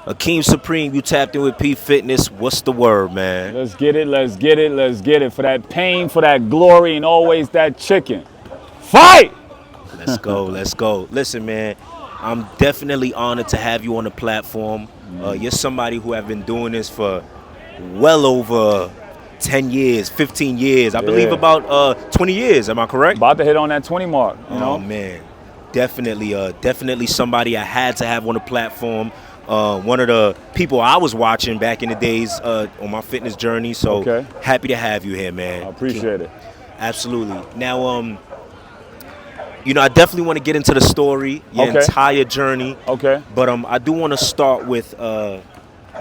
Akeem Supreme, you tapped in with P Fitness. What's the word, man? Let's get it, let's get it, let's get it. For that pain, for that glory, and always that chicken. Fight! Let's go, let's go. Listen, man, I'm definitely honored to have you on the platform. You're somebody who have been doing this for well over 10 years, 15 years. I believe about 20 years, am I correct? About to hit on that 20 mark, you know? Oh, man. Definitely somebody I had to have on the platform. One of the people I was watching back in the days on my fitness journey. So happy to have you here, man. I appreciate it. Absolutely. Now, you know, I definitely want to get into the story, your entire journey. Okay. But I do want to start with, I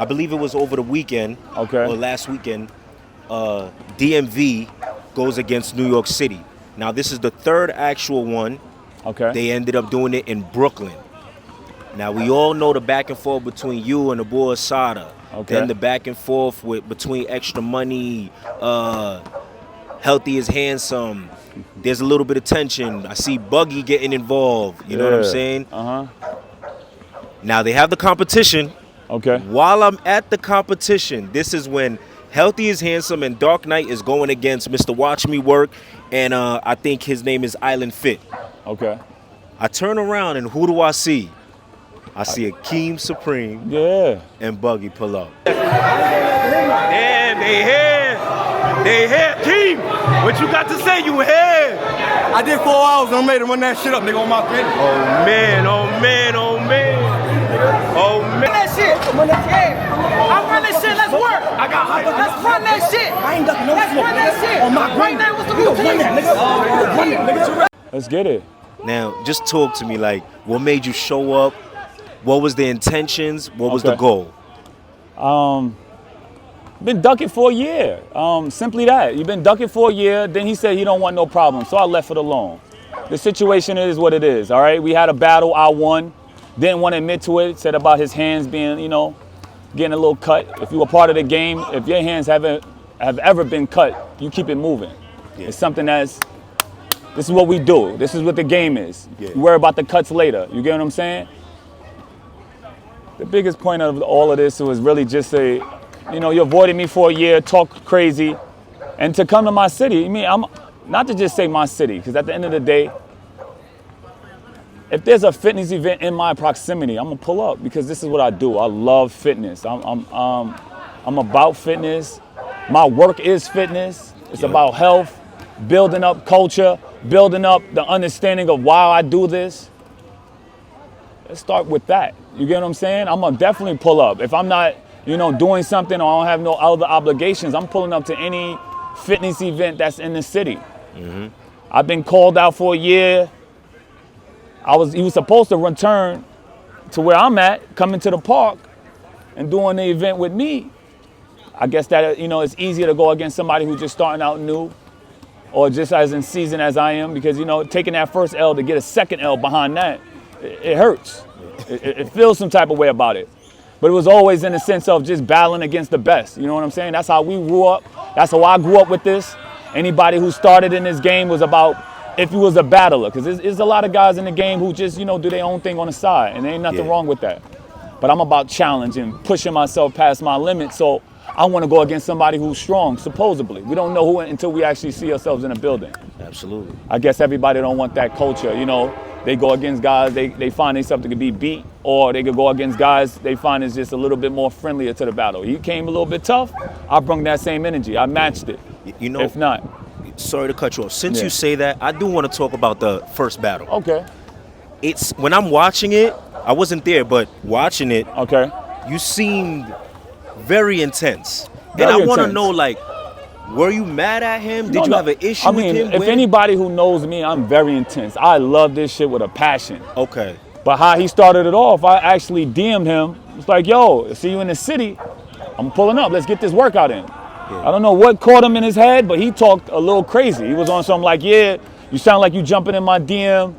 believe it was over the weekend or last weekend, DMV goes against New York City. Now, this is the third actual one. Okay. They ended up doing it in Brooklyn. Now, we all know the back and forth between you and Abu Asada. Then the back and forth between XtraMoney, Healthy Is Handsome. There's a little bit of tension. I see Buggyy getting involved. You know what I'm saying? Now, they have the competition. While I'm at the competition, this is when Healthy Is Handsome and Dark Knight is going against Mr. Watch Me Work, and I think his name is Island Fit. I turn around, and who do I see? I see Akeem Supreme and Buggyy pull up. Damn, they here. They here. Akeem, what you got to say? You here. I did 4 hours and I made him run that shit up, nigga, on my fitness. Oh, man, oh, man, oh, man. Oh, man. Run that shit. I'm running that shit. Let's work. I got hype. Let's run that shit. I ain't ducking no shit. Let's run that shit. On my right now, what's the routine? Run that, nigga. Let's get it. Now, just talk to me, like, what made you show up? What was the intentions? What was the goal? Been ducking for a year. Simply that. You've been ducking for a year. Then he said he don't want no problem, so I left it alone. The situation is what it is, all right? We had a battle, I won. Didn't want to admit to it. Said about his hands being, you know, getting a little cut. If you were part of the game, if your hands have ever been cut, you keep it moving. It's something this is what we do. This is what the game is. You worry about the cuts later. You get what I'm saying? The biggest point of all of this was really just say, you know, you avoided me for a year, talk crazy, and to come to my city. I mean, I'm not to just say my city, because at the end of the day, if there's a fitness event in my proximity, I'm gonna pull up because this is what I do. I love fitness. I'm about fitness. My work is fitness. It's about health, building up culture, building up the understanding of why I do this. Let's start with that. You get what I'm saying? I'm gonna definitely pull up. If I'm not, you know, doing something or I don't have no other obligations, I'm pulling up to any fitness event that's in the city. I've been called out for a year. He was supposed to return to where I'm at, coming to the park and doing the event with me. I guess that, you know, it's easier to go against somebody who's just starting out new or just as in season as I am, because, you know, taking that first L to get a second L behind that, it hurts. It feels some type of way about it. But it was always in the sense of just battling against the best. You know what I'm saying? That's how we grew up. That's how I grew up with this. Anybody who started in this game was about if you was a battler. Because there's a lot of guys in the game who just, you know, do their own thing on the side. And there ain't nothing wrong with that. But I'm about challenging, pushing myself past my limits. So I want to go against somebody who's strong, supposedly. We don't know who until we actually see ourselves in a building. Absolutely. I guess everybody don't want that culture, you know. They go against guys, they find themselves to be beat, or they could go against guys they find is just a little bit more friendlier to the battle. He came a little bit tough, I brought that same energy. I matched it, you know, if not. Sorry to cut you off. Since you say that, I do want to talk about the first battle. Okay. It's when I'm watching it, I wasn't there, but watching it, you seemed very intense. And I want to know, like, were you mad at him? Did you have an issue with him? If anybody who knows me, I'm very intense. I love this shit with a passion. But how he started it off, I actually DM'd him. It's like, yo, see you in the city. I'm pulling up. Let's get this workout in. I don't know what caught him in his head, but he talked a little crazy. He was on something like, yeah, you sound like you jumping in my DM.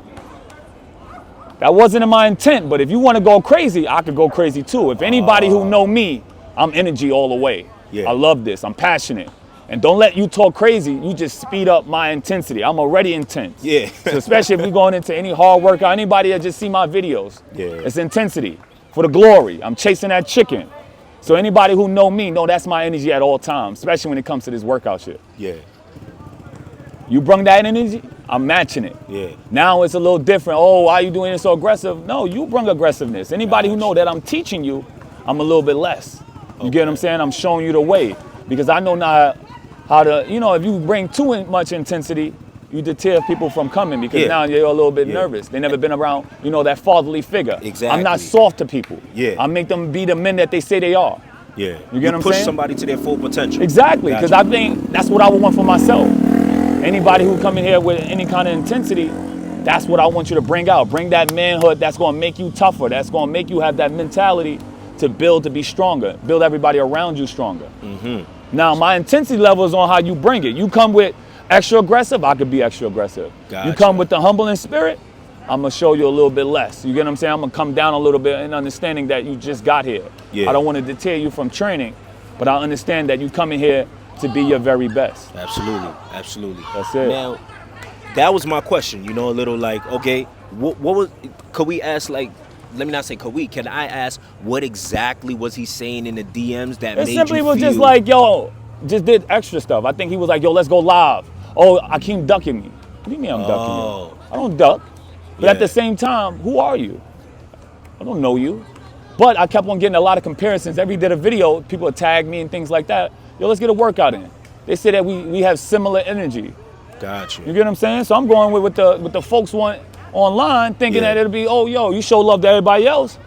That wasn't in my intent, but if you want to go crazy, I could go crazy too. If anybody who know me, I'm energy all the way. I love this. I'm passionate. And don't let you talk crazy. You just speed up my intensity. I'm already intense. Yeah. So especially if we're going into any hard workout, anybody that just see my videos, it's intensity for the glory. I'm chasing that chicken. So anybody who know me, know that's my energy at all times, especially when it comes to this workout shit. Yeah. You bring that energy, I'm matching it. Yeah. Now it's a little different. Oh, why are you doing it so aggressive? No, you bring aggressiveness. Anybody who know that I'm teaching you, I'm a little bit less. You get what I'm saying? I'm showing you the way. Because I know now how to, you know, if you bring too much intensity, you deter people from coming because now they're a little bit nervous. They never been around, you know, that fatherly figure. Exactly. I'm not soft to people. Yeah. I make them be the men that they say they are. Yeah. You get what I'm push saying? somebody to their full potential. Exactly, because I think that's what I would want for myself. Anybody who come in here with any kind of intensity, that's what I want you to bring out. Bring that manhood that's going to make you tougher. That's going to make you have that mentality to build, to be stronger. Build everybody around you stronger. Now, my intensity level is on how you bring it. You come with extra aggressive, I could be extra aggressive. Gotcha. You come with the humble in spirit, I'm going to show you a little bit less. You get what I'm saying? I'm going to come down a little bit in understanding that you just got here. Yeah. I don't want to deter you from training, but I understand that you coming here to be your very best. Absolutely. Absolutely. That's it. Now, that was my question, you know, a little like, okay, what was, could we ask, like, let me not say could we, can I ask what exactly was he saying in the DMs that made you feel? It simply was just like, yo, just did extra stuff. I think he was like, yo, let's go live. Oh, Akeem ducking me. What do you mean I'm ducking you? I don't duck. But at the same time, who are you? I don't know you. But I kept on getting a lot of comparisons. Every did a video, people would tag me and things like that. Yo, let's get a workout in. They say that we have similar energy. Gotcha. You get what I'm saying? So I'm going with what the folks want online, thinking that it'll be, oh, yo, you show love to everybody else.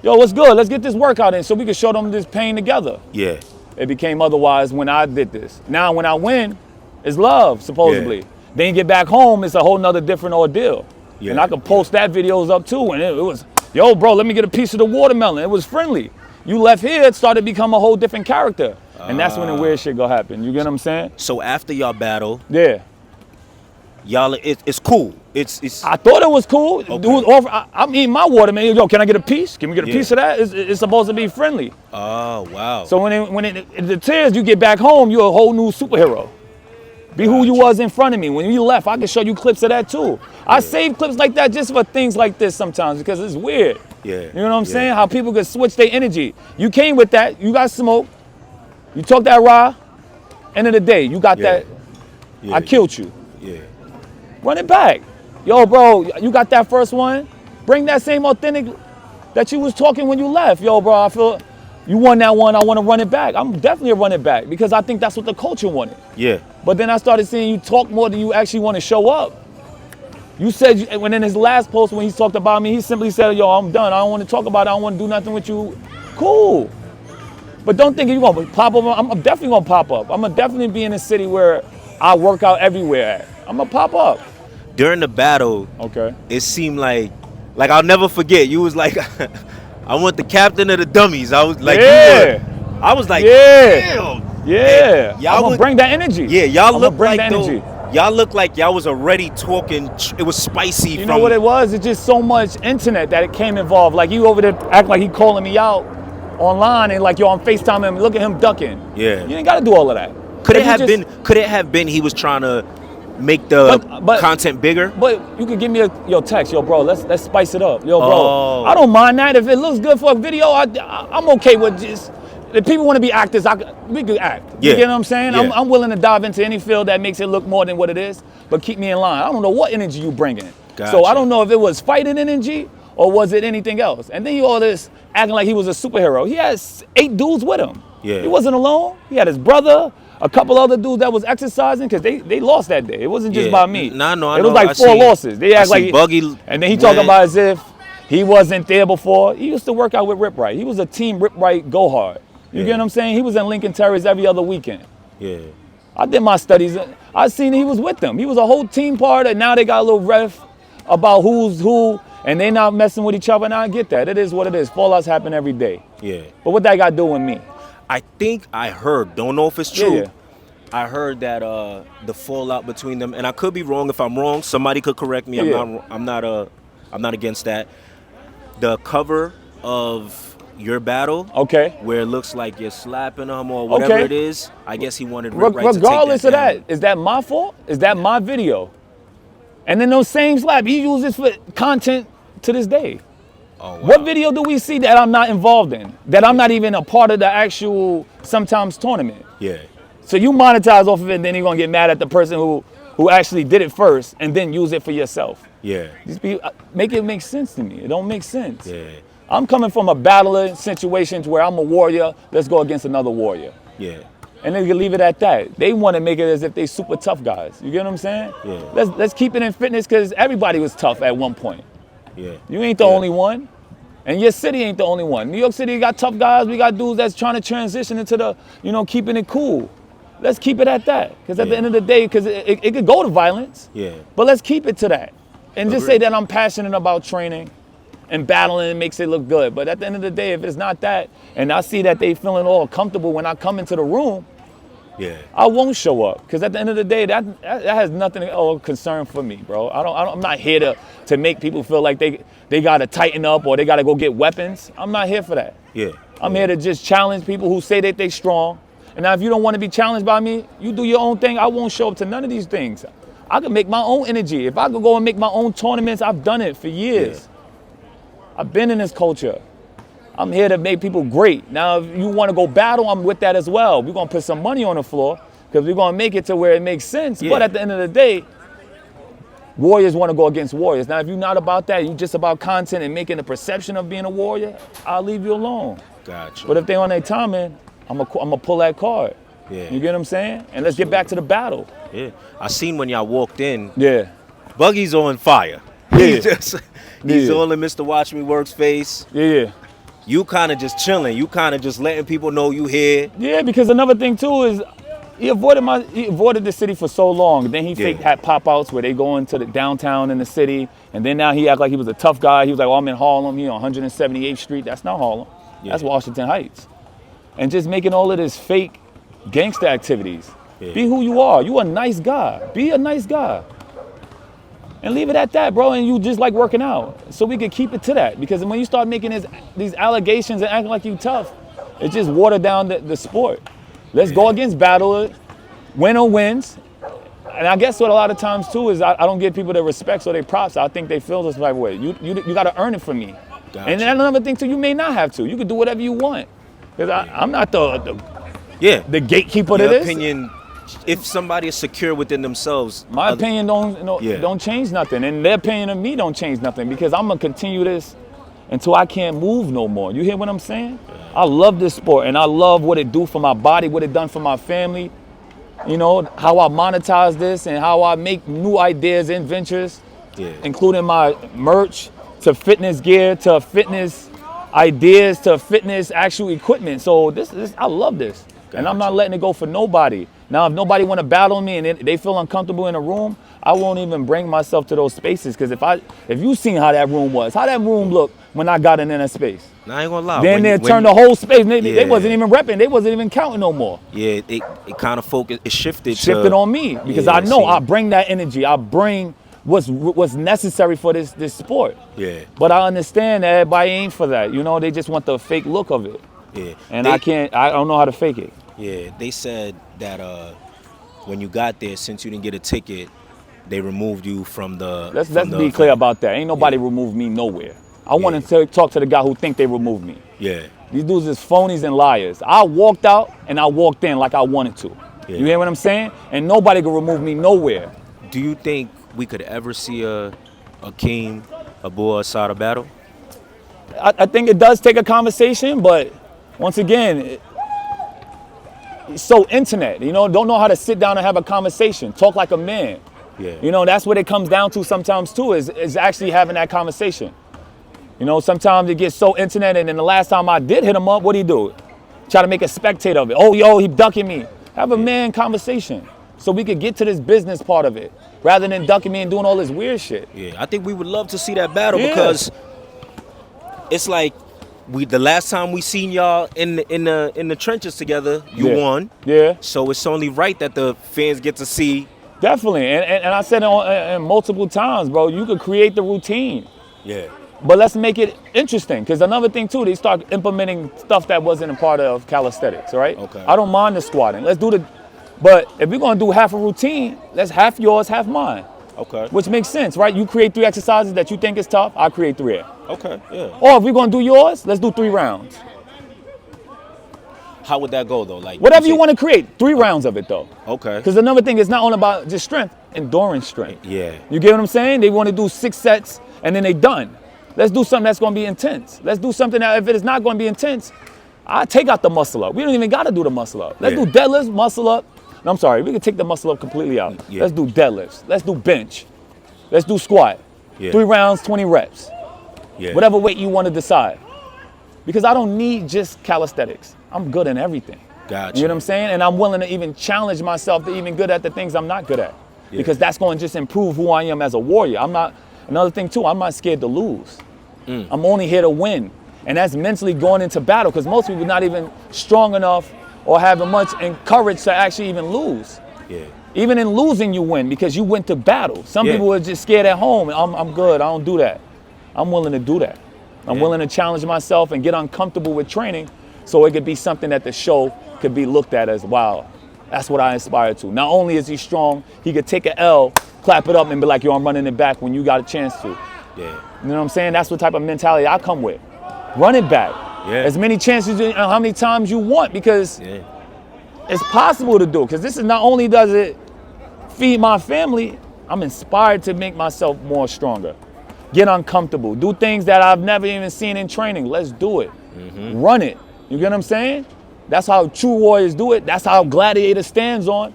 Yo, what's good? Let's get this workout in so we can show them this pain together. Yeah. It became otherwise when I did this. Now, when I win, it's love, supposedly. Then you get back home, it's a whole nother different ordeal. And I could post that videos up too, and it was, yo, bro, let me get a piece of the watermelon. It was friendly. You left here, it started to become a whole different character. And that's when the weird shit gonna happen. You get what I'm saying? So after y'all battle, y'all, it's cool. It's. I thought it was cool. Okay. Dude, I'm eating my watermelon. Yo, can I get a piece? Can we get a piece of that? It's supposed to be friendly. Oh, wow. So when it deters, you get back home, you're a whole new superhero. Be who you was in front of me. When you left, I can show you clips of that too. I save clips like that just for things like this sometimes because it's weird. You know what I'm saying? How people could switch their energy. You came with that. You got smoke. You talk that raw. End of the day, you got that. I killed you. Run it back. Yo, bro, you got that first one. Bring that same authentic that you was talking when you left. Yo, bro, I feel you won that one. I want to run it back. I'm definitely run it back because I think that's what the culture wanted. But then I started seeing you talk more than you actually want to show up. You said, when in his last post when he talked about me, he simply said, yo, I'm done. I don't want to talk about it. I don't want to do nothing with you. Cool. But don't think you're going to pop up. I'm definitely going to pop up. I'm going to definitely be in a city where I work out everywhere at. I'm going to pop up. During the battle, it seemed like I'll never forget. You was like, I want the captain of the dummies. I was like, I was like, damn. Y'all would bring that energy. Y'all look like y'all look like y'all was already talking. It was spicy. You know what it was? It's just so much internet that it came involved. Like you over there act like he calling me out online and like yo, I'm FaceTiming him. Look at him ducking. You ain't got to do all of that. Could it have been he was trying to make the content bigger? But you could give me your text, yo, bro. Let's spice it up, yo, bro. I don't mind that if it looks good for a video. I'm okay with just. If people want to be actors, we could act. You get what I'm saying? I'm willing to dive into any field that makes it look more than what it is, but keep me in line. I don't know what energy you bring in. So I don't know if it was fighting energy or was it anything else. And then you all this acting like he was a superhero. He has 8 dudes with him. He wasn't alone. He had his brother, a couple other dudes that was exercising because they lost that day. It wasn't just by me. I know. It was like 4 losses. They act like Buggyy, and then he talking about as if he wasn't there before. He used to work out with Rip Right. He was a team Rip Right go hard. You get what I'm saying? He was in Lincoln Terrace every other weekend. I did my studies. I seen he was with them. He was a whole team part, and now they got a little ref about who's who, and they not messing with each other. And I get that. It is what it is. Fallouts happen every day. But what that got to do with me? I think I heard. Don't know if it's true. I heard that the fallout between them, and I could be wrong. If I'm wrong, somebody could correct me. I'm not against that. The cover of your battle. Okay. Where it looks like you're slapping him or whatever it is. I guess he wanted Rip right regardless to take that of that, is that my fault? Is that my video? And then those same slap, he uses for content to this day. Oh, wow. What video do we see that I'm not involved in? That I'm not even a part of the actual sometimes tournament? Yeah. So you monetize off of it, and then you're gonna get mad at the person who actually did it first, and then use it for yourself. Yeah. These people make it make sense to me. It don't make sense. Yeah. I'm coming from a battler situation where I'm a warrior. Let's go against another warrior. Yeah. And then you can leave it at that. They want to make it as if they super tough guys. You get what I'm saying? Yeah. Let's keep it in fitness because everybody was tough at one point. Yeah. You ain't the only one. And your city ain't the only one. New York City got tough guys. We got dudes that's trying to transition into the, keeping it cool. Let's keep it at that. Because at the end of the day, because it could go to violence. Yeah. But let's keep it to that. And just say that I'm passionate about training and battling makes it look good. But at the end of the day, if it's not that, and I see that they feeling all comfortable when I come into the room, I won't show up. Because at the end of the day, that has nothing of concern for me, bro. I'm not here to make people feel like they got to tighten up or they got to go get weapons. I'm not here for that. Yeah. I'm here to just challenge people who say that they strong. And now if you don't want to be challenged by me, you do your own thing. I won't show up to none of these things. I can make my own energy. If I could go and make my own tournaments, I've done it for years. I've been in this culture. I'm here to make people great. Now, if you want to go battle, I'm with that as well. We're going to put some money on the floor because we're going to make it to where it makes sense. But at the end of the day, warriors want to go against warriors. Now, if you're not about that, you're just about content and making the perception of being a warrior, I'll leave you alone. Gotcha. But if they on their timing, I'm gonna pull that card. Yeah. You get what I'm saying? And let's get back to the battle. Yeah. I seen when y'all walked in. Yeah. Buggy's on fire. Yeah. He's all in Mr. Watch Me Work's face. Yeah. You kind of just chilling. You kind of just letting people know you here. Yeah, because another thing too is he avoided the city for so long. Then he faked had pop-outs where they go into the downtown in the city. And then now he act like he was a tough guy. He was like, oh, I'm in Harlem. He on 178th Street. That's not Harlem. That's Washington Heights. And just making all of this fake gangster activities. Be who you are. You a nice guy. Be a nice guy. And leave it at that, bro. And you just like working out. So we could keep it to that. Because when you start making these allegations and acting like you tough, it just water down the sport. Let's go against battlers. Winner wins. And I guess what a lot of times too is I don't give people the respect or their props. I think they feel this type of way. You got to earn it from me. Gotcha. And then another thing too, you may not have to. You can do whatever you want. Because I'm not the gatekeeper to this. Opinion, if somebody is secure within themselves. My opinion don't change nothing. And their opinion of me don't change nothing. Because I'm going to continue this until I can't move no more. You hear what I'm saying? I love this sport. And I love what it do for my body, what it done for my family. You know, how I monetize this and how I make new ideas and ventures. Including my merch to fitness gear to fitness ideas to fitness actual equipment. So this I love this. Gotcha. And I'm not letting it go for nobody. Now, if nobody want to battle me and they feel uncomfortable in a room, I won't even bring myself to those spaces. Because if you seen how that room was, how that room looked when I got in that space. Nah, I ain't gonna lie. Then they turned the whole space. They wasn't even repping. They wasn't even counting no more. Yeah, it kind of focused. It shifted on me because I know I bring that energy. I bring what's necessary for this sport. Yeah. But I understand that everybody ain't for that. You know, they just want the fake look of it. Yeah. And I don't know how to fake it. Yeah. They said that when you got there, since you didn't get a ticket, they removed you from the. Let's be clear about that. Ain't nobody removed me nowhere. I want to talk to the guy who think they removed me. Yeah. These dudes is phonies and liars. I walked out and I walked in like I wanted to. Yeah. You hear what I'm saying? And nobody can remove me nowhere. Do you think we could ever see a Akeem Abuasada battle? I think it does take a conversation, but once again, it's so internet. You know, don't know how to sit down and have a conversation, talk like a man. Yeah. You know, that's what it comes down to sometimes too, is actually having that conversation. You know, sometimes it gets so internet, and then the last time I did hit him up, what'd he do? Try to make a spectator of it. Oh, yo, he ducking me. Have a man conversation so we could get to this business part of it, rather than ducking me and doing all this weird shit. Yeah, I think we would love to see that battle because it's like the last time we seen y'all in the trenches together, you won. Yeah. So it's only right that the fans get to see. Definitely, and I said it multiple times, bro. You could create the routine. Yeah. But let's make it interesting, because another thing too, they start implementing stuff that wasn't a part of calisthenics, all right? Okay. I don't mind the squatting. Let's do the, but if we're gonna do half a routine, let's half yours, half mine. Okay. Which makes sense, right? You create 3 exercises that you think is tough, I create 3. Okay, yeah. Or if we're gonna do yours, let's do 3 rounds. How would that go though? Like Whatever you want to create, 3 rounds of it though. Okay. Because another thing is not only about just strength, endurance strength. Yeah. You get what I'm saying? They want to do 6 sets and then they done. Let's do something that's going to be intense. Let's do something that if it is not going to be intense, I take out the muscle up. We don't even got to do the muscle up. Let's do deadlifts, muscle up. No, I'm sorry. We can take the muscle up completely out. Yeah. Let's do deadlifts. Let's do bench. Let's do squat. Yeah. 3 rounds, 20 reps. Yeah. Whatever weight you want to decide. Because I don't need just calisthenics. I'm good in everything. Gotcha. You know what I'm saying? And I'm willing to even challenge myself to even good at the things I'm not good at. Yeah. Because that's going to just improve who I am as a warrior. I'm not, another thing too, I'm not scared to lose. I'm only here to win. And that's mentally going into battle, because most people are not even strong enough or having much courage to actually even lose. Yeah. Even in losing, you win because you went to battle. Some people are just scared at home. I'm good, I don't do that. I'm willing to do that. I'm willing to challenge myself and get uncomfortable with training so it could be something that the show could be looked at as, wow, that's what I aspire to. Not only is he strong, he could take an L, clap it up and be like, yo, I'm running it back when you got a chance to. Yeah. You know what I'm saying? That's what type of mentality I come with. Run it back. Yeah. As many chances, how many times you want, because it's possible to do. Because this is not only does it feed my family, I'm inspired to make myself more stronger. Get uncomfortable. Do things that I've never even seen in training. Let's do it. Run it. You get what I'm saying? That's how true warriors do it. That's how Gladiator stands on.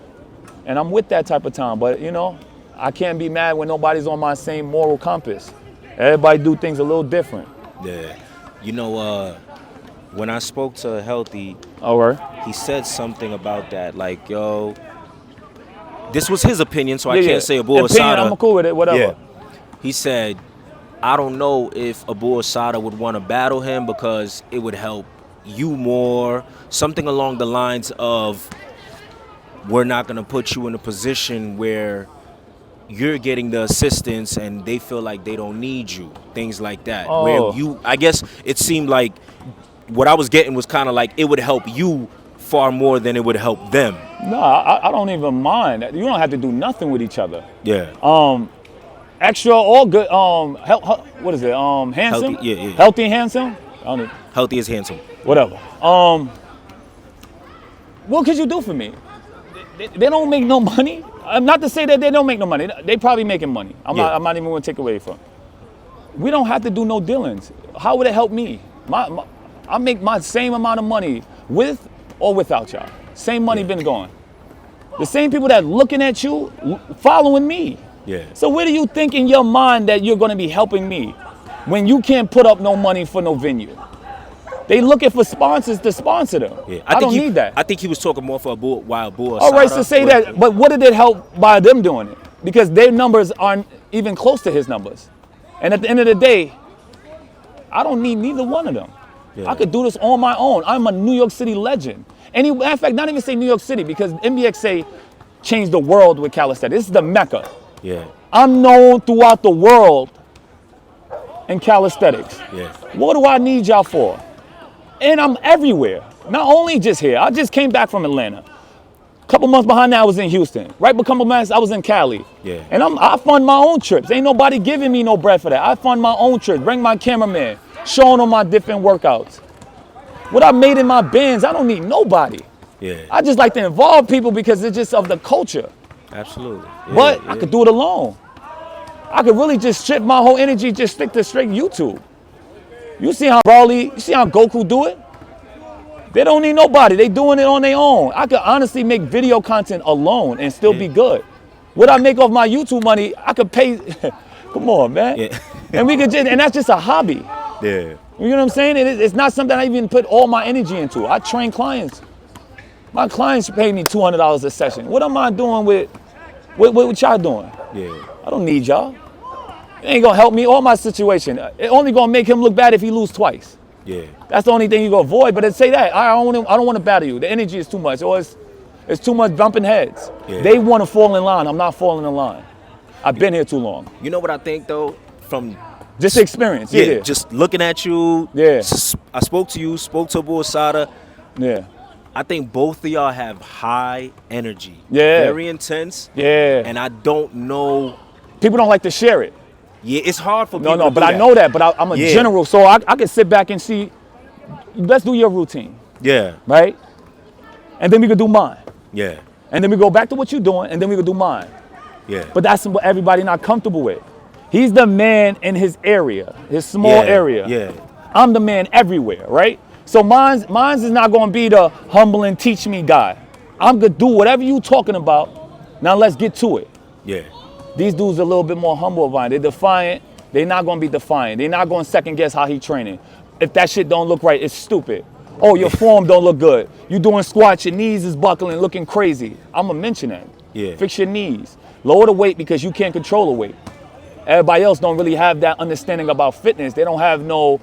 And I'm with that type of time. But, you know, I can't be mad when nobody's on my same moral compass. Everybody do things a little different. Yeah. You know, when I spoke to Healthy, he said something about that. Like, yo, this was his opinion, so I can't say Abu Asada. I'm cool with it, whatever. Yeah. He said, I don't know if Abu Asada would want to battle him because it would help you more. Something along the lines of, we're not going to put you in a position where you're getting the assistance and they feel like they don't need you. Things like that. Where you, I guess it seemed like what I was getting was kind of like it would help you far more than it would help them. No, I don't even mind. You don't have to do nothing with each other. Yeah. Extra, all good. What is it? Handsome? Healthy, yeah. Healthy and handsome? I don't know. Healthy is handsome. Whatever. What could you do for me? They don't make no money. Not to say that they don't make no money. They probably making money. I'm not even going to take away from. We don't have to do no dealings. How would it help me? I make my same amount of money with or without y'all. Same money been going. The same people that looking at you, following me. Yeah. So where do you think in your mind that you're going to be helping me when you can't put up no money for no venue? They looking for sponsors to sponsor them. Yeah. I don't need that. I think he was talking more for Abu Asada. All right, to say that, but what did it help by them doing it? Because their numbers aren't even close to his numbers. And at the end of the day, I don't need neither one of them. Yeah. I could do this on my own. I'm a New York City legend. In fact, not even say New York City, because NBXA changed the world with calisthenics. This is the Mecca. Yeah. I'm known throughout the world in calisthenics. Yeah. What do I need y'all for? And I'm everywhere. Not only just here. I just came back from Atlanta. A couple months behind that, I was in Houston. Right, a couple months, I was in Cali. Yeah. And I fund my own trips. Ain't nobody giving me no bread for that. I fund my own trips. Bring my cameraman, showing them my different workouts. What I made in my bands, I don't need nobody. Yeah. I just like to involve people because it's just of the culture. Absolutely. Yeah, But I could do it alone. I could really just strip my whole energy, just stick to straight YouTube. You see how Broly, you see how Goku do it? They don't need nobody. They doing it on their own. I could honestly make video content alone and still be good. What I make off my YouTube money, I could pay. Come on, man. Yeah. And we could just, and that's just a hobby. Yeah. You know what I'm saying? It's not something I even put all my energy into. I train clients. My clients pay me $200 a session. What am I doing with what y'all doing? Yeah. I don't need y'all. It ain't gonna help me or my situation. It only gonna make him look bad if he lose twice. Yeah. That's the only thing you gonna avoid. But say that I don't want to battle you. The energy is too much, or it's too much bumping heads. Yeah. They want to fall in line. I'm not falling in line. I've been here too long. You know what I think though, from Just experience. Yeah, just looking at you. Yeah. I spoke to you, spoke to Abu Asada. Yeah. I think both of y'all have high energy. Yeah. Very intense. Yeah. And I don't know. People don't like to share it. Yeah, it's hard for people No, to but do I that. know that. But I'm a general, so I can sit back and see. Let's do your routine. Yeah. Right? And then we could do mine. Yeah. And then we go back to what you're doing, and then we could do mine. Yeah. But that's what everybody not comfortable with. He's the man in his area, his small area. Yeah. I'm the man everywhere, right? So mine's is not going to be the humble and teach me guy. I'm going to do whatever you talking about. Now let's get to it. Yeah. These dudes are a little bit more humble about it. They're defiant. They're not going to be defiant. They're not going to second guess how he training. If that shit don't look right, it's stupid. Oh, your form don't look good. You doing squats, your knees is buckling, looking crazy. I'm going to mention that. Yeah. Fix your knees. Lower the weight because you can't control the weight. Everybody else don't really have that understanding about fitness. They don't have no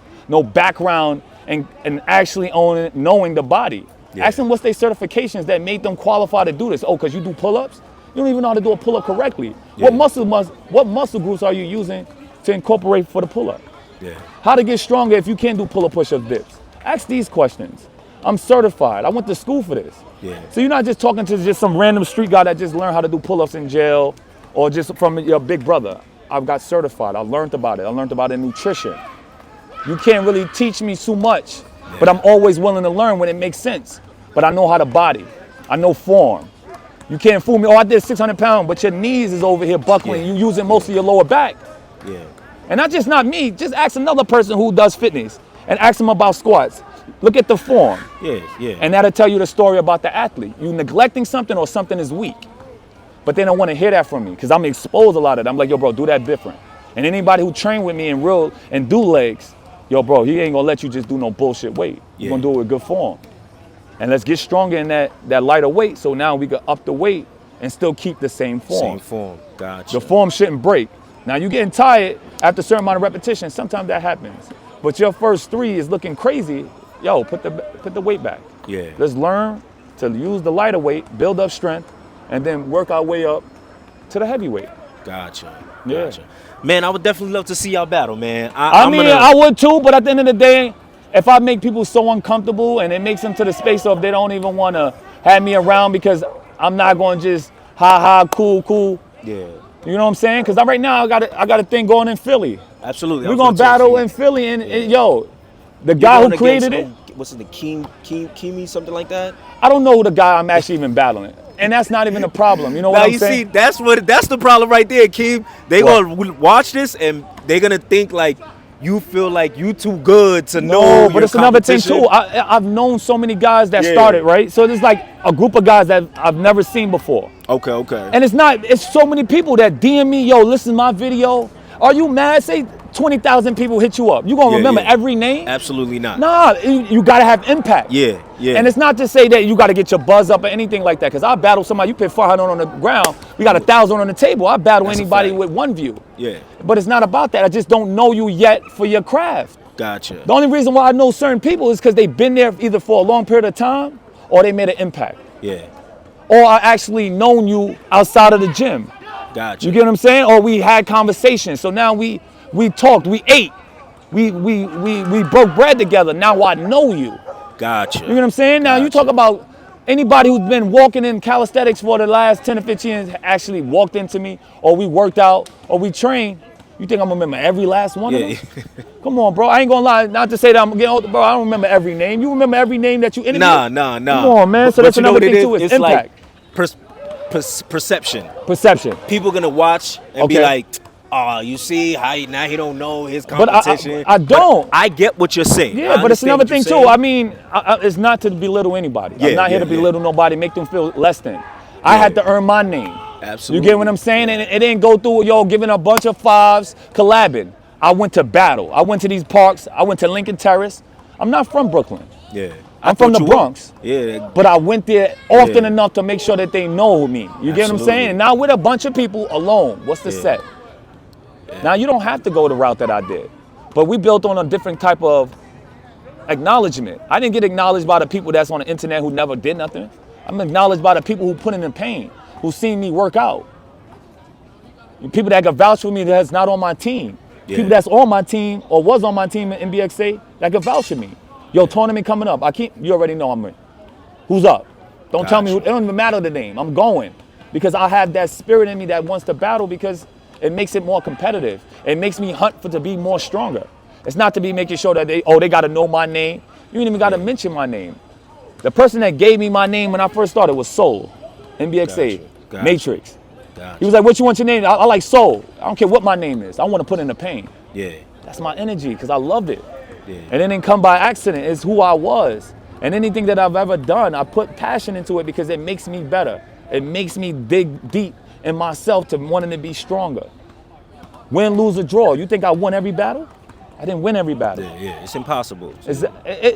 background and actually knowing the body. Yeah. Ask them what's their certifications that made them qualify to do this. Oh, because you do pull-ups? You don't even know how to do a pull-up correctly. Yeah. What muscle groups are you using to incorporate for the pull-up? Yeah. How to get stronger if you can't do pull-up, push-up, dips? Ask these questions. I'm certified. I went to school for this. Yeah. So you're not just talking to just some random street guy that just learned how to do pull-ups in jail or just from your big brother. I've got certified. I learned about it. I learned about it in nutrition. You can't really teach me too much, but I'm always willing to learn when it makes sense. But I know how to body. I know form. You can't fool me. Oh, I did 600 pounds, but your knees is over here buckling. Yeah. You using most of your lower back. Yeah. And that's not me. Just ask another person who does fitness and ask them about squats. Look at the form. Yeah. Yeah. And that'll tell you the story about the athlete. You neglecting something or something is weak. But they don't want to hear that from me because I'm exposed a lot of it. I'm like, yo, bro, do that different. And anybody who train with me in real and do legs, yo, bro, he ain't going to let you just do no bullshit weight. You're going to do it with good form. And let's get stronger in that lighter weight so now we can up the weight and still keep the same form. Same form. Gotcha. The form shouldn't break. Now, you're getting tired after a certain amount of repetition. Sometimes that happens. But your first 3 is looking crazy. Yo, put the weight back. Yeah. Let's learn to use the lighter weight, build up strength, and then work our way up to the heavyweight. Gotcha. Yeah. Gotcha. Man, I would definitely love to see y'all battle, man. I would too, but at the end of the day, if I make people so uncomfortable and it makes them to the space of they don't even want to have me around because I'm not going to just cool. Yeah. You know what I'm saying? Because right now I got a thing going in Philly. Absolutely. We're going to battle in Philly and yo, the guy who created it. What's it, the Keem, something like that? I don't know who the guy I'm actually even battling. And that's not even a problem. You know what Now I'm you saying? see, that's the problem right there, Keem. They gonna watch this and they're gonna think like you feel like you too good to know. No, but it's another thing too. I've known so many guys that started, right? So there's like a group of guys that I've never seen before. Okay. And it's so many people that DM me, yo, listen to my video. Are you mad? Say 20,000 people hit you up. You gonna remember every name? Absolutely not. Nah, you gotta have impact. Yeah. And it's not to say that you gotta get your buzz up or anything like that. Cause I battle somebody, you put 500 on the ground, we got 1,000 on the table. I battle anybody with 1 view. Yeah. But it's not about that. I just don't know you yet for your craft. Gotcha. The only reason why I know certain people is because they've been there either for a long period of time or they made an impact. Yeah. Or I actually known you outside of the gym. Gotcha. You get what I'm saying? Or we had conversations. So now we talked, we ate, we broke bread together. Now I know you. Gotcha. You know what I'm saying? Now you talk about anybody who's been walking in calisthenics for the last 10 or 15 years actually walked into me, or we worked out, or we trained. You think I'm gonna remember every last one of them? Come on, bro. I ain't gonna lie. Not to say that I'm getting older, bro. I don't remember every name. You remember every name that you interviewed? Nah. Come on, man. So that's another thing too. It's impact. Like perception. Perception. People gonna watch and be like, oh, you see how now he don't know his But competition. I don't. But I get what you're saying. Yeah, but it's another thing too. I mean, it's not to belittle anybody. I'm not here to belittle nobody, make them feel less than. I had to earn my name. Absolutely. You get what I'm saying? And it didn't go through, yo, giving a bunch of fives, collabing. I went to battle. I went to these parks. I went to Lincoln Terrace. I'm not from Brooklyn. Yeah. I'm from the Bronx. Yeah. But I went there often enough to make sure that they know me. You get what I'm saying? And now with a bunch of people alone, what's the set? Now you don't have to go the route that I did. But we built on a different type of acknowledgement. I didn't get acknowledged by the people that's on the internet who never did nothing. I'm acknowledged by the people who put in the pain, who seen me work out. People that can vouch for me that's not on my team. People that's on my team or was on my team in NBXA that could vouch for me. Yo, tournament coming up. You already know I'm in. Who's up? Don't tell me who. It don't even matter the name. I'm going because I have that spirit in me that wants to battle because it makes it more competitive. It makes me hunt to be more stronger. It's not to be making sure that they got to know my name. You ain't even got to mention my name. The person that gave me my name when I first started was Soul, NBXA, Matrix. He was like, what you want your name? I like Soul. I don't care what my name is. I want to put in the pain. Yeah. That's my energy because I loved it. Yeah. And it didn't come by accident. It's who I was. And anything that I've ever done, I put passion into it because it makes me better. It makes me dig deep in myself to wanting to be stronger. Win, lose, or draw. You think I won every battle? I didn't win every battle. Yeah, it's impossible.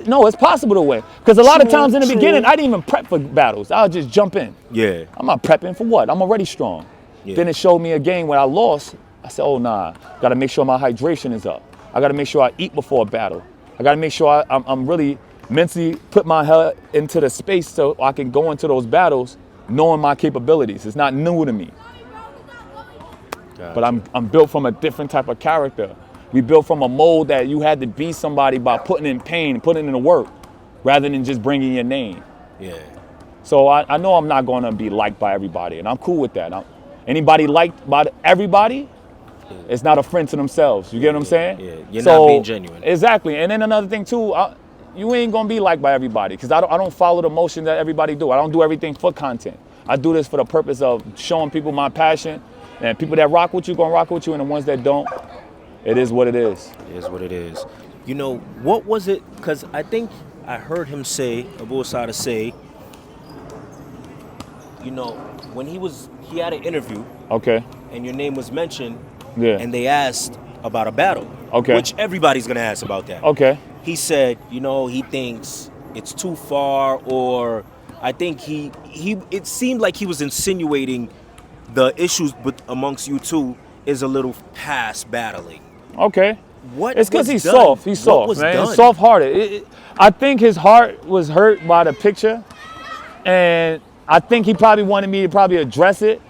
No, it's possible to win. Because a lot of times in the beginning, I didn't even prep for battles. I would just jump in. Yeah. I'm not prepping for what? I'm already strong. Yeah. Then it showed me a game where I lost. I said, oh, nah, got to make sure my hydration is up. I got to make sure I eat before a battle. I got to make sure I'm really mentally put my head into the space so I can go into those battles knowing my capabilities. It's not new to me. Gotcha. But I'm built from a different type of character. We built from a mold that you had to be somebody by putting in pain, putting in the work, rather than just bringing your name. Yeah. So I know I'm not going to be liked by everybody, and I'm cool with that. Anybody liked by everybody, it's not a friend to themselves. You get what I'm saying? Yeah. You're not being genuine. Exactly. And then another thing too, you ain't gonna be liked by everybody because I don't follow the motion that everybody do. I don't do everything for content. I do this for the purpose of showing people my passion, and people that rock with you gonna rock with you, and the ones that don't, it is what it is. It is what it is. You know, what was it? Because I think I heard him say, Abu Asada say, you know, when he had an interview. Okay. And your name was mentioned. Yeah. And they asked about a battle. Okay. Which everybody's gonna ask about that. Okay. He said, you know, he thinks it's too far, or I think it seemed like he was insinuating the issues amongst you two is a little past battling. Okay. What? It's because he's soft. He's soft, man. He's soft-hearted. I think his heart was hurt by the picture, and I think he probably wanted me to address it.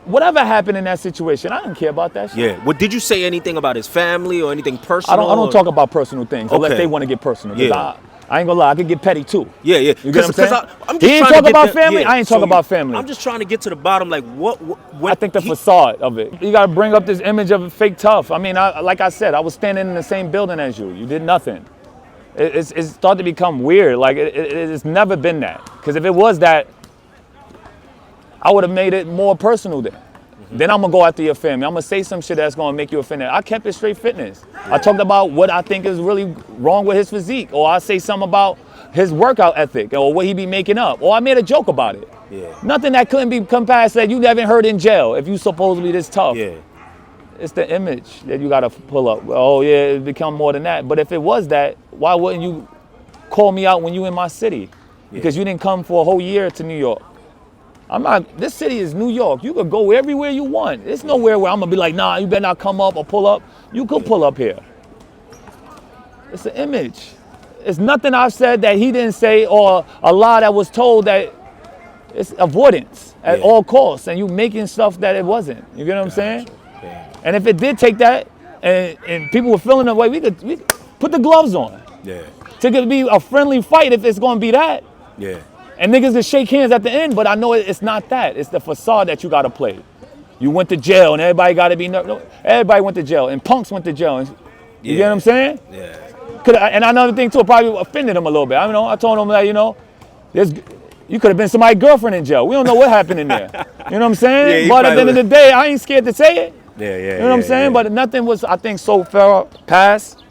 Whatever happened in that situation, I didn't care about that shit. Yeah. Well, did you say anything about his family or anything personal? I don't talk about personal things unless they want to get personal. Yeah. I ain't gonna lie, I could get petty too. Yeah, yeah. You get what I'm saying? I'm just he ain't talk about family. Yeah. I ain't talk about family. I'm just trying to get to the bottom. Like, what I think the facade of it. You gotta bring up this image of fake tough. I mean, like I said, I was standing in the same building as you. You did nothing. It's started to become weird. Like it's never been that. Because if it was that, I would have made it more personal then. Then I'm gonna go after your family. I'm gonna say some shit that's gonna make you offended. I kept it straight fitness. I talked about what I think is really wrong with his physique, or I say something about his workout ethic, or what he be making up, or I made a joke about it. Yeah. Nothing that couldn't be come past that you haven't heard in jail if you supposedly this tough. Yeah. It's the image that you gotta pull up. Oh yeah, it become more than that. But if it was that, why wouldn't you call me out when you in my city? Because you didn't come for a whole year to New York. This city is New York. You could go everywhere you want. There's nowhere where I'm gonna be like, nah, you better not come up or pull up. You could pull up here. It's an image. It's nothing I've said that he didn't say, or a lie that was told that it's avoidance at all costs, and you making stuff that it wasn't. You get what I'm saying? Yeah. And if it did take that, and people were feeling that way, we could put the gloves on. Yeah. To be a friendly fight if it's gonna be that. Yeah. And niggas just shake hands at the end, but I know it's not that. It's the facade that you gotta play. You went to jail, and everybody gotta be nervous. Everybody went to jail, and punks went to jail. You get what I'm saying? Yeah. And another thing too, probably offended him a little bit. I told him that, you could have been somebody's girlfriend in jail. We don't know what happened in there. You know what I'm saying? But at the end of the day, I ain't scared to say it. Yeah. You know what I'm saying? But nothing was, I think, so far past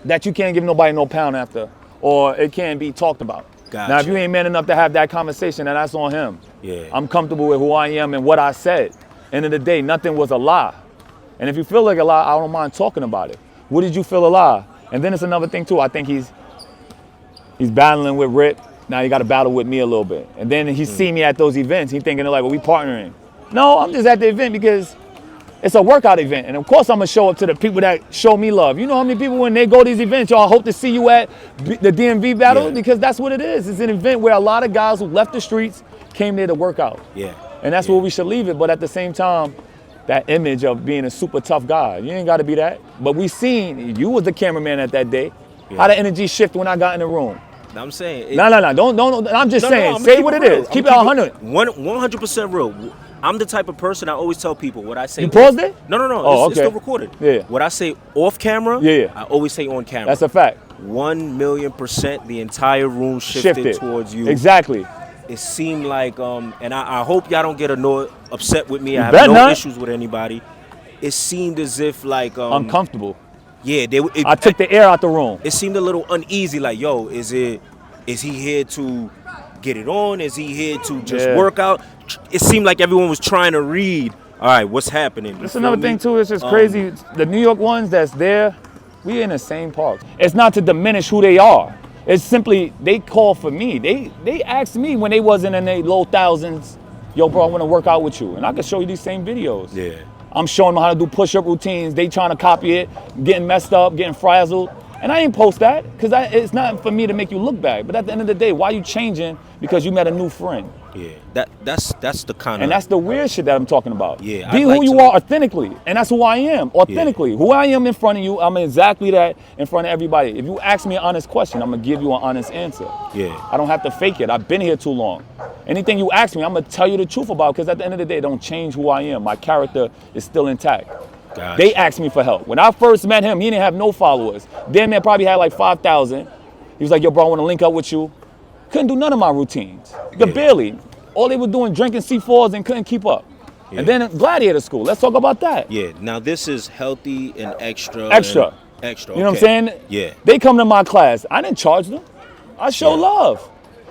that you can't give nobody no pound after, or it can't be talked about. Gotcha. Now, if you ain't man enough to have that conversation, then that's on him. Yeah. I'm comfortable with who I am and what I said. End of the day, nothing was a lie. And if you feel like a lie, I don't mind talking about it. What did you feel a lie? And then it's another thing too. I think he's battling with Rip. Now he got to battle with me a little bit. And then he see me at those events. He thinking like, well, we partnering. No, I'm just at the event because it's a workout event. And of course I'm gonna show up to the people that show me love. You know how many people when they go to these events, y'all hope to see you at the DMV battle? Because that's what it is. It's an event where a lot of guys who left the streets came there to work out. Yeah. And that's where we should leave it. But at the same time, that image of being a super tough guy. You ain't got to be that. But we seen, you was the cameraman at that day. Yeah. How the energy shift when I got in the room. I'm saying. No. Don't. I'm just saying. Say what it is. Keep it 100. 100% real. I'm the type of person, I always tell people what I say. You paused it? No. Oh, it's still recorded. Yeah. What I say off camera, I always say on camera. That's a fact. 1,000,000% the entire room shifted towards you. Exactly. It seemed like, and I hope y'all don't get upset with me. I have no issues with anybody. It seemed as if like uncomfortable. Yeah, I took the air out the room. It seemed a little uneasy. Like, yo, is he here to get it on? Is he here to just work out? It seemed like everyone was trying to read. All right, what's happening? That's another thing too. It's just crazy. The New York ones that's there, we in the same parks. It's not to diminish who they are. It's simply they call for me. They asked me when they wasn't in their low thousands, yo, bro, I want to work out with you, and I can show you these same videos. Yeah. I'm showing them how to do push-up routines. They trying to copy it, getting messed up, getting frazzled. And I ain't post that because it's not for me to make you look bad. But at the end of the day, why you changing because you met a new friend? Yeah, that's the kind of. And that's the weird shit that I'm talking about. Yeah, be who you are authentically, and that's who I am authentically. Yeah. Who I am in front of you, I'm exactly that in front of everybody. If you ask me an honest question, I'm gonna give you an honest answer. Yeah, I don't have to fake it. I've been here too long. Anything you ask me, I'm gonna tell you the truth about. Because at the end of the day, it don't change who I am. My character is still intact. Gotcha. They asked me for help. When I first met him, he didn't have no followers. Damn man probably had like 5,000. He was like, yo, bro, I want to link up with you. Couldn't do none of my routines. Barely. All they were doing, drinking C4s and couldn't keep up. Yeah. And then Gladiator School. Let's talk about that. Yeah. Now this is healthy and extra. Extra. Extra. You know what I'm saying? Yeah. They come to my class. I didn't charge them. I show love.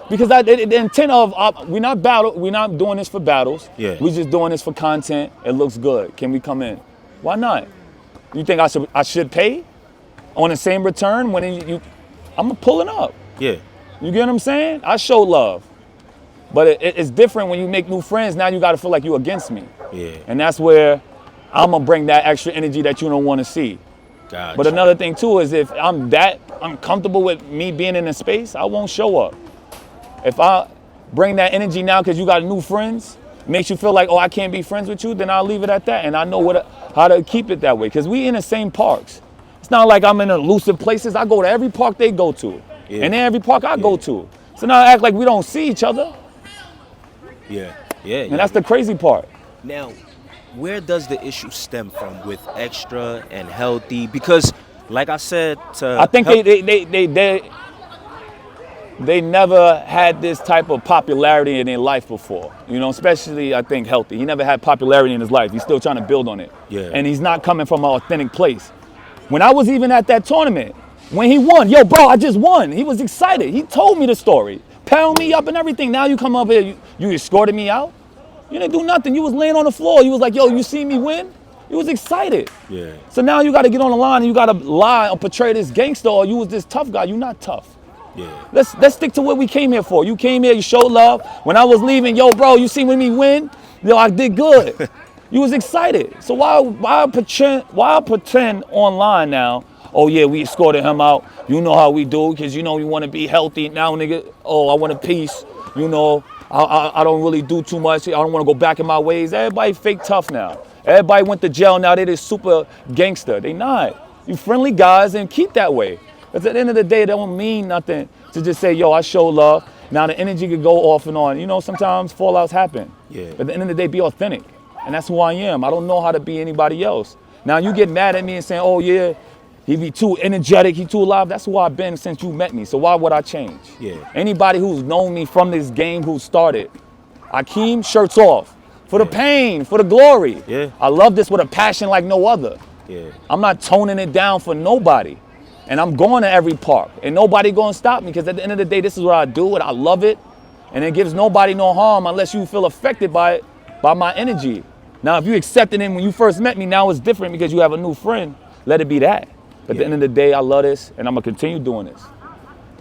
Because the intent of we're not doing this for battles. Yeah. We're just doing this for content. It looks good. Can we come in? Why not? You think I should pay on the same return when I'm pulling up? Yeah. You get what I'm saying? I show love. But it's different when you make new friends. Now you got to feel like you're against me. Yeah. And that's where I'm going to bring that extra energy that you don't want to see. Gotcha. But another thing too is if I'm that uncomfortable with me being in a space, I won't show up. If I bring that energy now because you got new friends, makes you feel like, oh, I can't be friends with you, then I'll leave it at that. And I know how to keep it that way. Because we in the same parks. It's not like I'm in elusive places. I go to every park they go to. Yeah. And then every park I go to. So now I act like we don't see each other. Yeah. And that's the crazy part. Now, where does the issue stem from with extra and healthy? Because, like I said, I think they never had this type of popularity in their life before. You know, especially I think healthy. He never had popularity in his life. He's still trying to build on it. Yeah. And he's not coming from an authentic place. When I was even at that tournament, when he won, yo, bro, I just won. He was excited. He told me the story. Pound me up and everything. Now you come up here, you escorted me out. You didn't do nothing. You was laying on the floor. You was like, yo, you see me win? You was excited. Yeah. So now you got to get on the line and you got to lie or portray this gangster or you was this tough guy. You're not tough. Yeah. Let's stick to what we came here for. You came here, you showed love. When I was leaving, yo, bro, you see me win? Yo, I did good. You was excited. So why pretend online now? Oh yeah, we escorted him out. You know how we do, because you know we want to be healthy. Now, nigga, oh, I want a piece. You know, I don't really do too much. I don't want to go back in my ways. Everybody fake tough now. Everybody went to jail now. They this super gangster. They not. You friendly guys and keep that way. Because at the end of the day, it don't mean nothing to just say, yo, I show love. Now the energy could go off and on. You know, sometimes fallouts happen. Yeah. But at the end of the day, be authentic. And that's who I am. I don't know how to be anybody else. Now you get mad at me and saying, oh yeah, he be too energetic, he too alive. That's who I've been since you met me. So why would I change? Yeah. Anybody who's known me from this game who started, Akeem, shirts off. For the pain, for the glory. Yeah. I love this with a passion like no other. Yeah. I'm not toning it down for nobody. And I'm going to every park. And nobody gonna stop me because at the end of the day, this is what I do and I love it. And it gives nobody no harm unless you feel affected by it, by my energy. Now, if you accepted it when you first met me, now it's different because you have a new friend. Let it be that. But at the end of the day, I love this, and I'm going to continue doing this.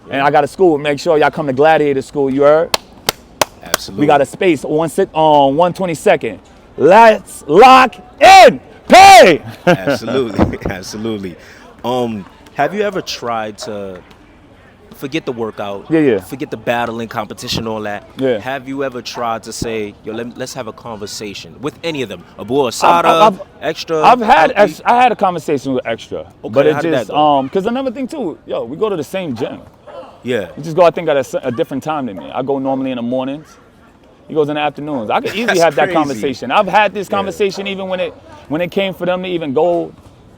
Yeah. And I got a school. Make sure y'all come to Gladiator School, you heard? Absolutely. We got a space on 122nd. Let's lock in. Pay! Absolutely. Absolutely. Have you ever tried to forget the workout. Yeah. Forget the battling, competition, all that. Yeah. Have you ever tried to say, yo, let's have a conversation with any of them? Abu Asada, Extra. I had a conversation with Extra, Okay, but it how did that just go? because another thing too, yo, we go to the same gym. Yeah. We just go, I think, at a different time than me. I go normally in the mornings. He goes in the afternoons. I could easily That's have that crazy. conversation. I've had this conversation even when it came for them to even go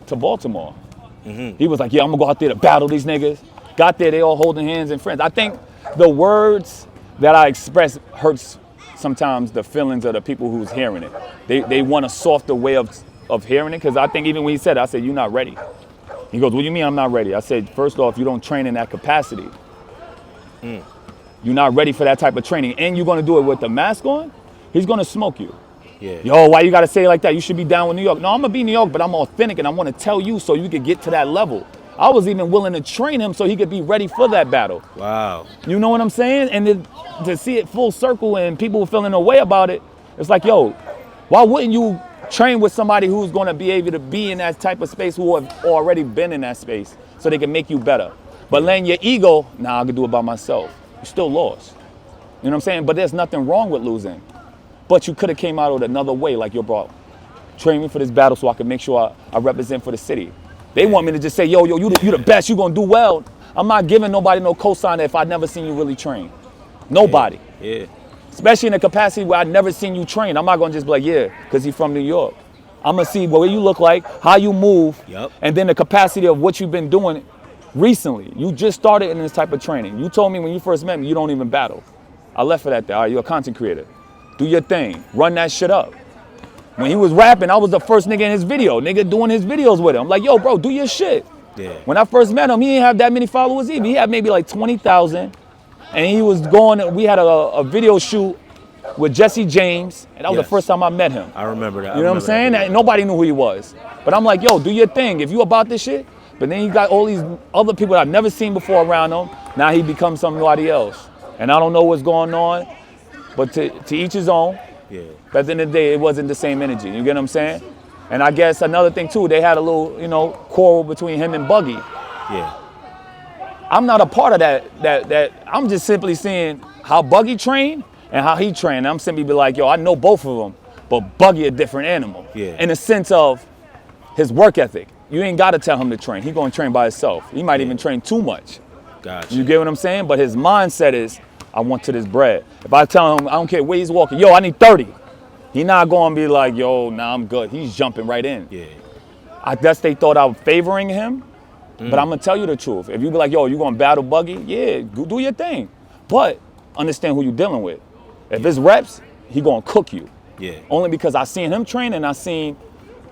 to Baltimore. He was like, yeah, I'm gonna go out there to battle these niggas. Got there, they all holding hands and friends. I think the words that I express hurts sometimes the feelings of the people who's hearing it. They want a softer way of hearing it, because I think even when he said it, I said, you're not ready. He goes, what do you mean I'm not ready? I said, first off, you don't train in that capacity. You're not ready for that type of training. And you're gonna do it with the mask on, he's gonna smoke you. Yeah. Yo, why you gotta say it like that? You should be down with New York. No, I'm gonna be New York, but I'm authentic and I wanna tell you so you could get to that level. I was even willing to train him so he could be ready for that battle. Wow. You know what I'm saying? And then to see it full circle and people feeling a way about it, it's like, yo, why wouldn't you train with somebody who's gonna be able to be in that type of space, who have already been in that space, so they can make you better? But letting your ego, nah, I can do it by myself. You still lost. You know what I'm saying? But there's nothing wrong with losing. But you could have came out with another way, like, yo, bro, train me for this battle so I can make sure I represent for the city. They want me to just say, yo, you the best, you gonna do well. I'm not giving nobody no cosign if I never seen you really train. Nobody. Yeah. Especially in a capacity where I never seen you train. I'm not gonna just be like, yeah, because he's from New York. I'm gonna see what you look like, how you move, and then the capacity of what you've been doing recently. You just started in this type of training. You told me when you first met me, you don't even battle. I left it at that. All right, you're a content creator. Do your thing. Run that shit up. When he was rapping, I was the first nigga in his video. Nigga doing his videos with him. I'm like, yo, bro, do your shit. Yeah. When I first met him, he didn't have that many followers either. He had maybe like 20,000. And he was going, we had a video shoot with Jesse James. And that was the first time I met him. I remember that. You know what I'm saying? And nobody knew who he was. But I'm like, yo, do your thing. If you about this shit. But then you got all these other people that I've never seen before around him. Now he becomes somebody else. And I don't know what's going on. But to each his own. Yeah. But at the end of the day, it wasn't the same energy. You get what I'm saying? And I guess another thing too, they had a little, quarrel between him and Buggyy. Yeah. I'm not a part of that. I'm just simply seeing how Buggyy trained and how he trained. I'm simply be like, yo, I know both of them, but Buggyy a different animal. Yeah. In the sense of his work ethic. You ain't got to tell him to train. He gonna train by himself. He might even train too much. Gotcha. You get what I'm saying? But his mindset is, I want to this bread. If I tell him, I don't care where he's walking, yo, I need 30. He not gonna be like, yo, nah, I'm good. He's jumping right in. Yeah. I guess they thought I was favoring him, but I'm gonna tell you the truth. If you be like, yo, you gonna battle Buggyy? Yeah, go do your thing. But understand who you dealing with. If it's reps, he gonna cook you. Yeah. Only because I seen him train and I seen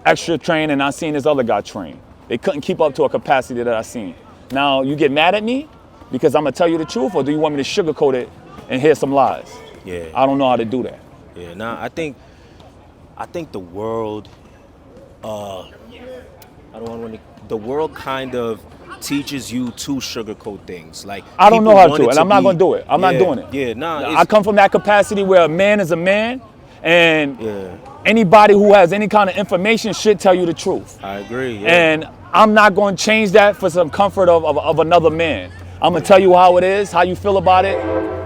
Extra train and I seen this other guy train. They couldn't keep up to a capacity that I seen. Now, you get mad at me because I'm gonna tell you the truth, or do you want me to sugarcoat it and hear some lies? Yeah. I don't know how to do that. Yeah. Nah, I think the world, the world kind of teaches you to sugarcoat things. Like, I don't know people how want to, it and I'm not gonna do it. I'm not doing it. Yeah, nah. I come from that capacity where a man is a man, and Yeah. anybody who has any kind of information should tell you the truth. I agree. Yeah. And I'm not going to change that for some comfort of another man. I'm going to tell you how it is, how you feel about it.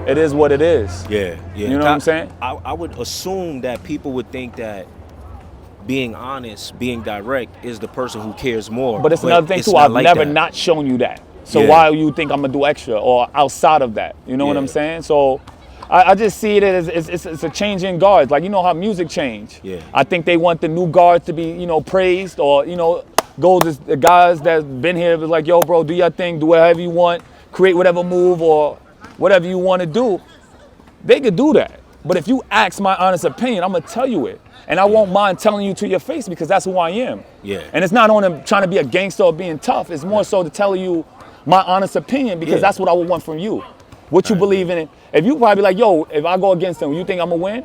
It is what it is. Yeah. You know what I'm saying? I would assume that people would think that being honest, being direct is the person who cares more. But it's another thing too. I've never not shown you that. So why you think I'm going to do extra or outside of that? You know what I'm saying? So I just see it as it's a change in guards. Like, you know how music change. Yeah. I think they want the new guards to be, praised, or, go to the guys that's been here, be like, yo, bro, do your thing, do whatever you want, create whatever move or whatever you want to do. They could do that. But if you ask my honest opinion, I'm going to tell you it. And I won't mind telling you to your face because that's who I am. Yeah. And it's not on them trying to be a gangster or being tough. It's more so to tell you my honest opinion because that's what I would want from you. What you believe in it. If you probably like, yo, if I go against them, you think I'm going to win?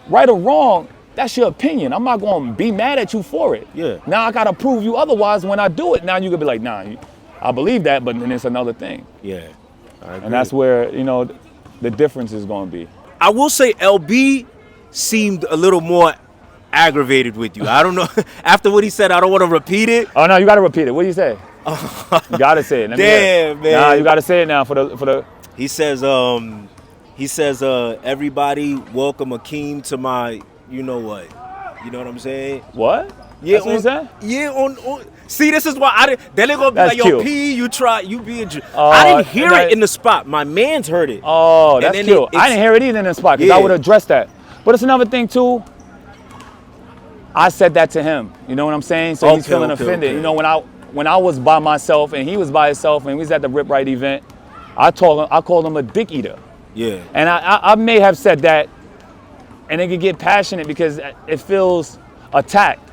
Right or wrong, that's your opinion. I'm not going to be mad at you for it. Yeah. Now I got to prove you otherwise when I do it. Now you could be like, nah, I believe that, but then it's another thing. Yeah. I agree. And that's where, the difference is going to be. I will say LB seemed a little more aggravated with you. I don't know. After what he said, I don't want to repeat it. Oh, no, you got to repeat it. What do you say? You gotta say it. Let me hear it. Damn, man. Nah, you gotta say it now for the. He says, everybody welcome Akeem to my, you know what? You know what I'm saying? What? Yeah, That's what he said? Yeah, on. See, this is why I didn't. Then they gonna be That's like, yo, cute. P, you be a. I didn't hear it in the spot. My man's heard it. Oh, that's cute. I didn't hear it either in the spot because I would address that. But it's another thing too. I said that to him. You know what I'm saying? So he's feeling offended. You know, when I was by myself and he was by himself and we was at the Rip Right event, I called him a dick eater. Yeah. And I may have said that, and it could get passionate because it feels attacked.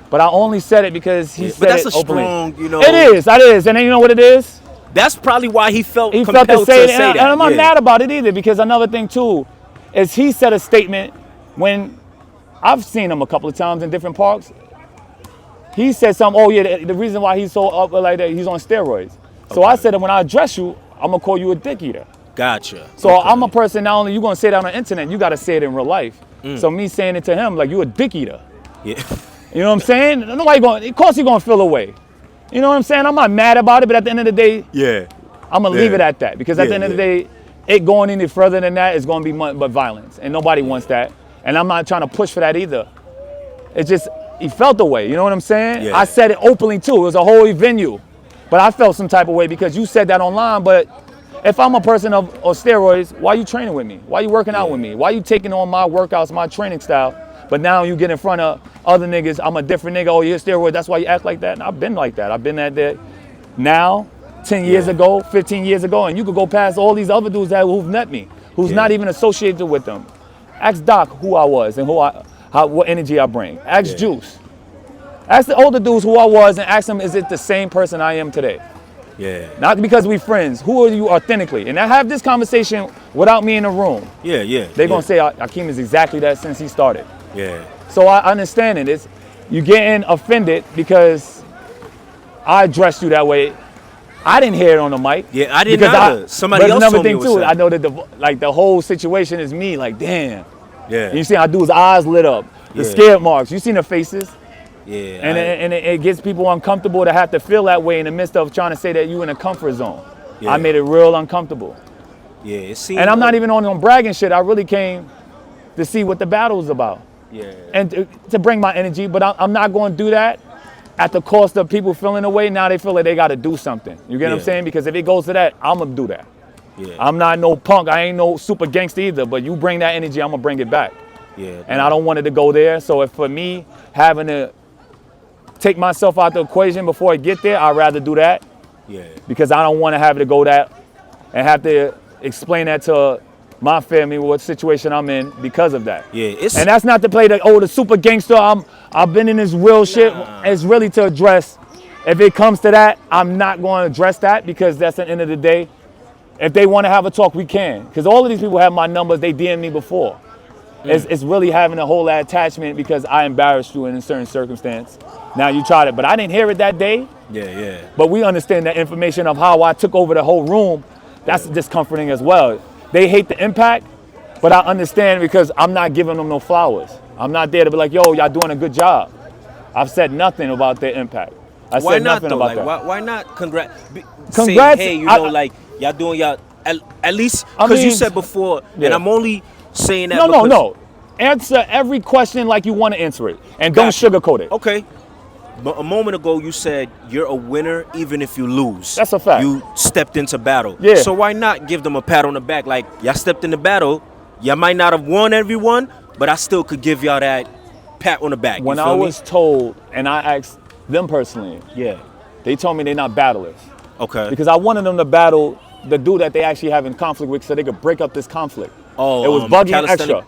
But I only said it because he said it openly. But that's a strong, you know. It is. And then you know what it is? That's probably why he felt to compelled say that. And I'm not mad about it either because another thing too is he said a statement when I've seen him a couple of times in different parks. He said something, oh yeah, the reason why he's so up like that, he's on steroids. So I said that when I address you, I'm gonna call you a dick eater. Gotcha. So I'm a person, not only you gonna say that on the internet, you gotta say it in real life. So me saying it to him, like, you a dick eater. Yeah. You know what I'm saying? Nobody going, of course he gonna feel away. You know what I'm saying? I'm not mad about it, but at the end of the day, I'm gonna leave it at that. Because at the end of the day, it going any further than that is gonna be but violence. And nobody wants that. And I'm not trying to push for that either. It's just, he felt the way, you know what I'm saying? Yeah. I said it openly too, it was a whole venue. But I felt some type of way because you said that online, but if I'm a person of steroids, why you training with me? Why you working out with me? Why you taking on my workouts, my training style? But now you get in front of other niggas, I'm a different nigga, oh, you're a steroid, that's why you act like that. And I've been like that. I've been at that now, 10 years ago, 15 years ago, and you could go past all these other dudes who've met me, who's not even associated with them. Ask Doc who I was and what energy I bring. Ask Juice. Ask the older dudes who I was and ask them, is it the same person I am today? Yeah. Not because we friends. Who are you authentically? And I have this conversation without me in the room. Yeah. They're going to say Akeem is exactly that since he started. Yeah. So I understand it. You getting offended because I addressed you that way. I didn't hear it on the mic. Yeah, I didn't either. Somebody else told me it was too. I know that the whole situation is me. Like, damn. Yeah. And you see how dude's eyes lit up, the scared marks. You seen the faces. Yeah. And it gets people uncomfortable to have to feel that way in the midst of trying to say that you in a comfort zone. Yeah. I made it real uncomfortable. Yeah. It seemed. And I'm not even on bragging shit. I really came to see what the battle is about. Yeah. And to bring my energy, but I'm not going to do that at the cost of people feeling away. Now they feel like they got to do something. You get what I'm saying? Because if it goes to that, I'm going to do that. Yeah. I'm not no punk. I ain't no super gangster either. But you bring that energy, I'm going to bring it back. Yeah. And I don't want it to go there. So if for me having to take myself out the equation before I get there, I'd rather do that. Yeah. Because I don't want to have to go that and have to explain that to my family, what situation I'm in because of that. Yeah, and that's not to play the super gangster. I've been in this real shit. It's really to address. If it comes to that, I'm not going to address that because that's at the end of the day. If they want to have a talk, we can. Because all of these people have my numbers. They DM'd me before. It's really having a whole attachment because I embarrassed you in a certain circumstance. Now you tried it, but I didn't hear it that day. Yeah. But we understand that information of how I took over the whole room. That's discomforting as well. They hate the impact, but I understand because I'm not giving them no flowers. I'm not there to be like, yo, y'all doing a good job. I've said nothing about their impact. I said nothing about that. Why not? Congrats. Say, hey, you know, like y'all doing y'all at least because you said before, and I'm only saying that. No. Answer every question like you want to answer it, and don't sugarcoat it. Okay. But a moment ago, you said you're a winner even if you lose. That's a fact. You stepped into battle. Yeah. So why not give them a pat on the back? Like, y'all stepped into battle. Y'all might not have won everyone, but I still could give y'all that pat on the back. When I was told, and I asked them personally, they told me they're not battlers. Okay. Because I wanted them to battle the dude that they actually have in conflict with so they could break up this conflict. Oh, it was Buggyy and Extra.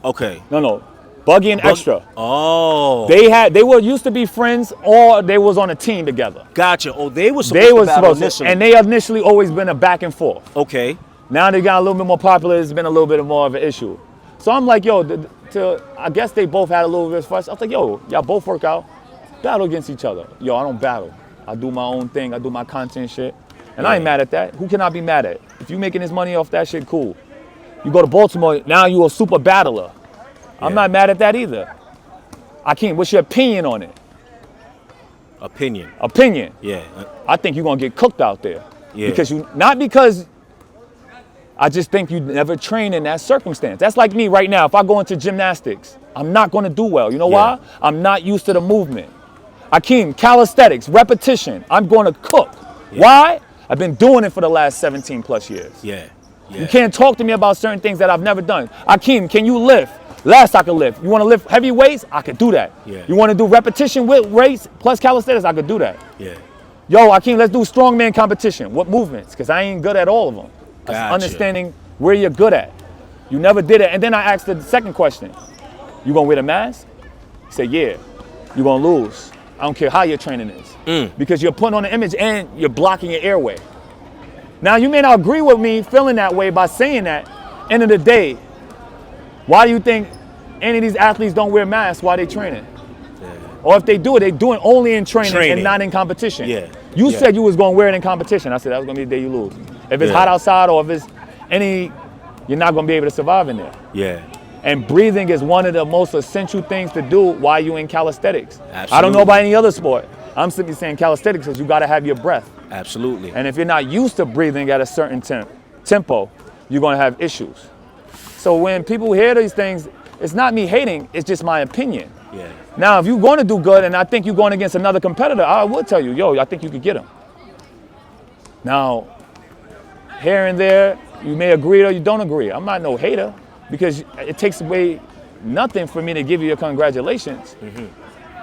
Okay. No. Buggyy and Extra. Oh. They were used to be friends or they was on a team together. Gotcha. Oh, they were supposed initially. And they initially always been a back and forth. Okay. Now they got a little bit more popular. It's been a little bit more of an issue. So I'm like, yo, I guess they both had a little bit of fuss. I was like, yo, y'all both work out. Battle against each other. Yo, I don't battle. I do my own thing. I do my content shit. And I ain't mad at that. Who can I be mad at? If you making this money off that shit, cool. You go to Baltimore, now you a super battler. I'm not mad at that either. Akeem, what's your opinion on it? Opinion. Yeah. I think you're gonna get cooked out there. Yeah. Not because I just think you never train in that circumstance. That's like me right now. If I go into gymnastics, I'm not gonna do well. You know why? I'm not used to the movement. Akeem, calisthenics, repetition. I'm gonna cook. Yeah. Why? I've been doing it for the last 17 plus years. Yeah. You can't talk to me about certain things that I've never done. Akeem, can you lift? Last I could lift. You want to lift heavy weights? I could do that. Yeah. You want to do repetition with weights plus calisthenics? I could do that. Yeah. Yo, Akeem, let's do strongman competition. What movements? Because I ain't good at all of them. That's Gotcha. understanding where you're good at. You never did it. And then I asked the second question. You gonna wear the mask? He said, yeah. You're gonna lose. I don't care how your training is. Because you're putting on an image and you're blocking your airway. Now, you may not agree with me feeling that way by saying that. End of the day, why do you think any of these athletes don't wear masks while they training? Yeah. Or if they do it, they do it only in training and not in competition. Yeah. You said you was going to wear it in competition. I said that was going to be the day you lose. If it's hot outside or if it's you're not going to be able to survive in there. Yeah. And breathing is one of the most essential things to do while you're in calisthenics. Absolutely. I don't know about any other sport. I'm simply saying calisthenics because you got to have your breath. Absolutely. And if you're not used to breathing at a certain tempo, you're going to have issues. So when people hear these things, it's not me hating, it's just my opinion. Yeah. Now, if you're going to do good and I think you're going against another competitor, I would tell you, yo, I think you could get him. Now, here and there, you may agree or you don't agree. I'm not no hater because it takes away nothing for me to give you your congratulations.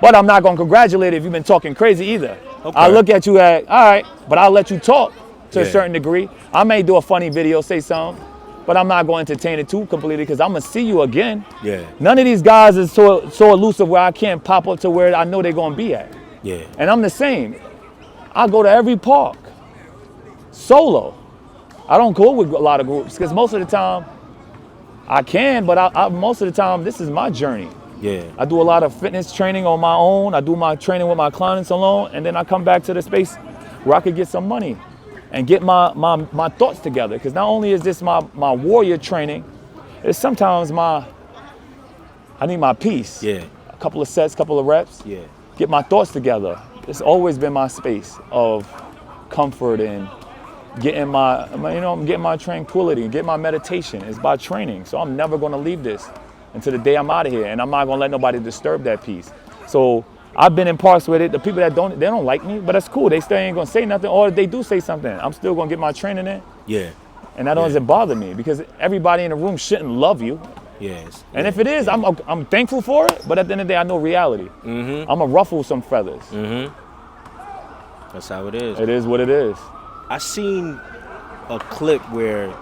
But I'm not going to congratulate you if you've been talking crazy either. Okay. I look at you at, all right, but I'll let you talk to a certain degree. I may do a funny video, say something, but I'm not going to entertain it too completely because I'm going to see you again. Yeah. None of these guys is so elusive where I can't pop up to where I know they're going to be at. Yeah. And I'm the same. I go to every park, solo. I don't go with a lot of groups because most of the time I can, but most of the time this is my journey. Yeah. I do a lot of fitness training on my own. I do my training with my clients alone, and then I come back to the space where I could get some money and get my thoughts together. Because not only is this my warrior training, it's sometimes I need my peace. Yeah. A couple of sets, couple of reps. Yeah. Get my thoughts together. It's always been my space of comfort and getting getting my tranquility, getting my meditation. It's by training. So I'm never gonna leave this until the day I'm out of here, and I'm not gonna let nobody disturb that peace. So I've been in parks with it. The people that don't like me, but that's cool. They still ain't gonna say nothing, or if they do say something, I'm still gonna get my training in. Yeah. And that doesn't bother me because everybody in the room shouldn't love you. Yes. And if it is, I'm thankful for it. But at the end of the day, I know reality. I'm gonna ruffle some feathers. That's how it is. It is what it is. I seen a clip where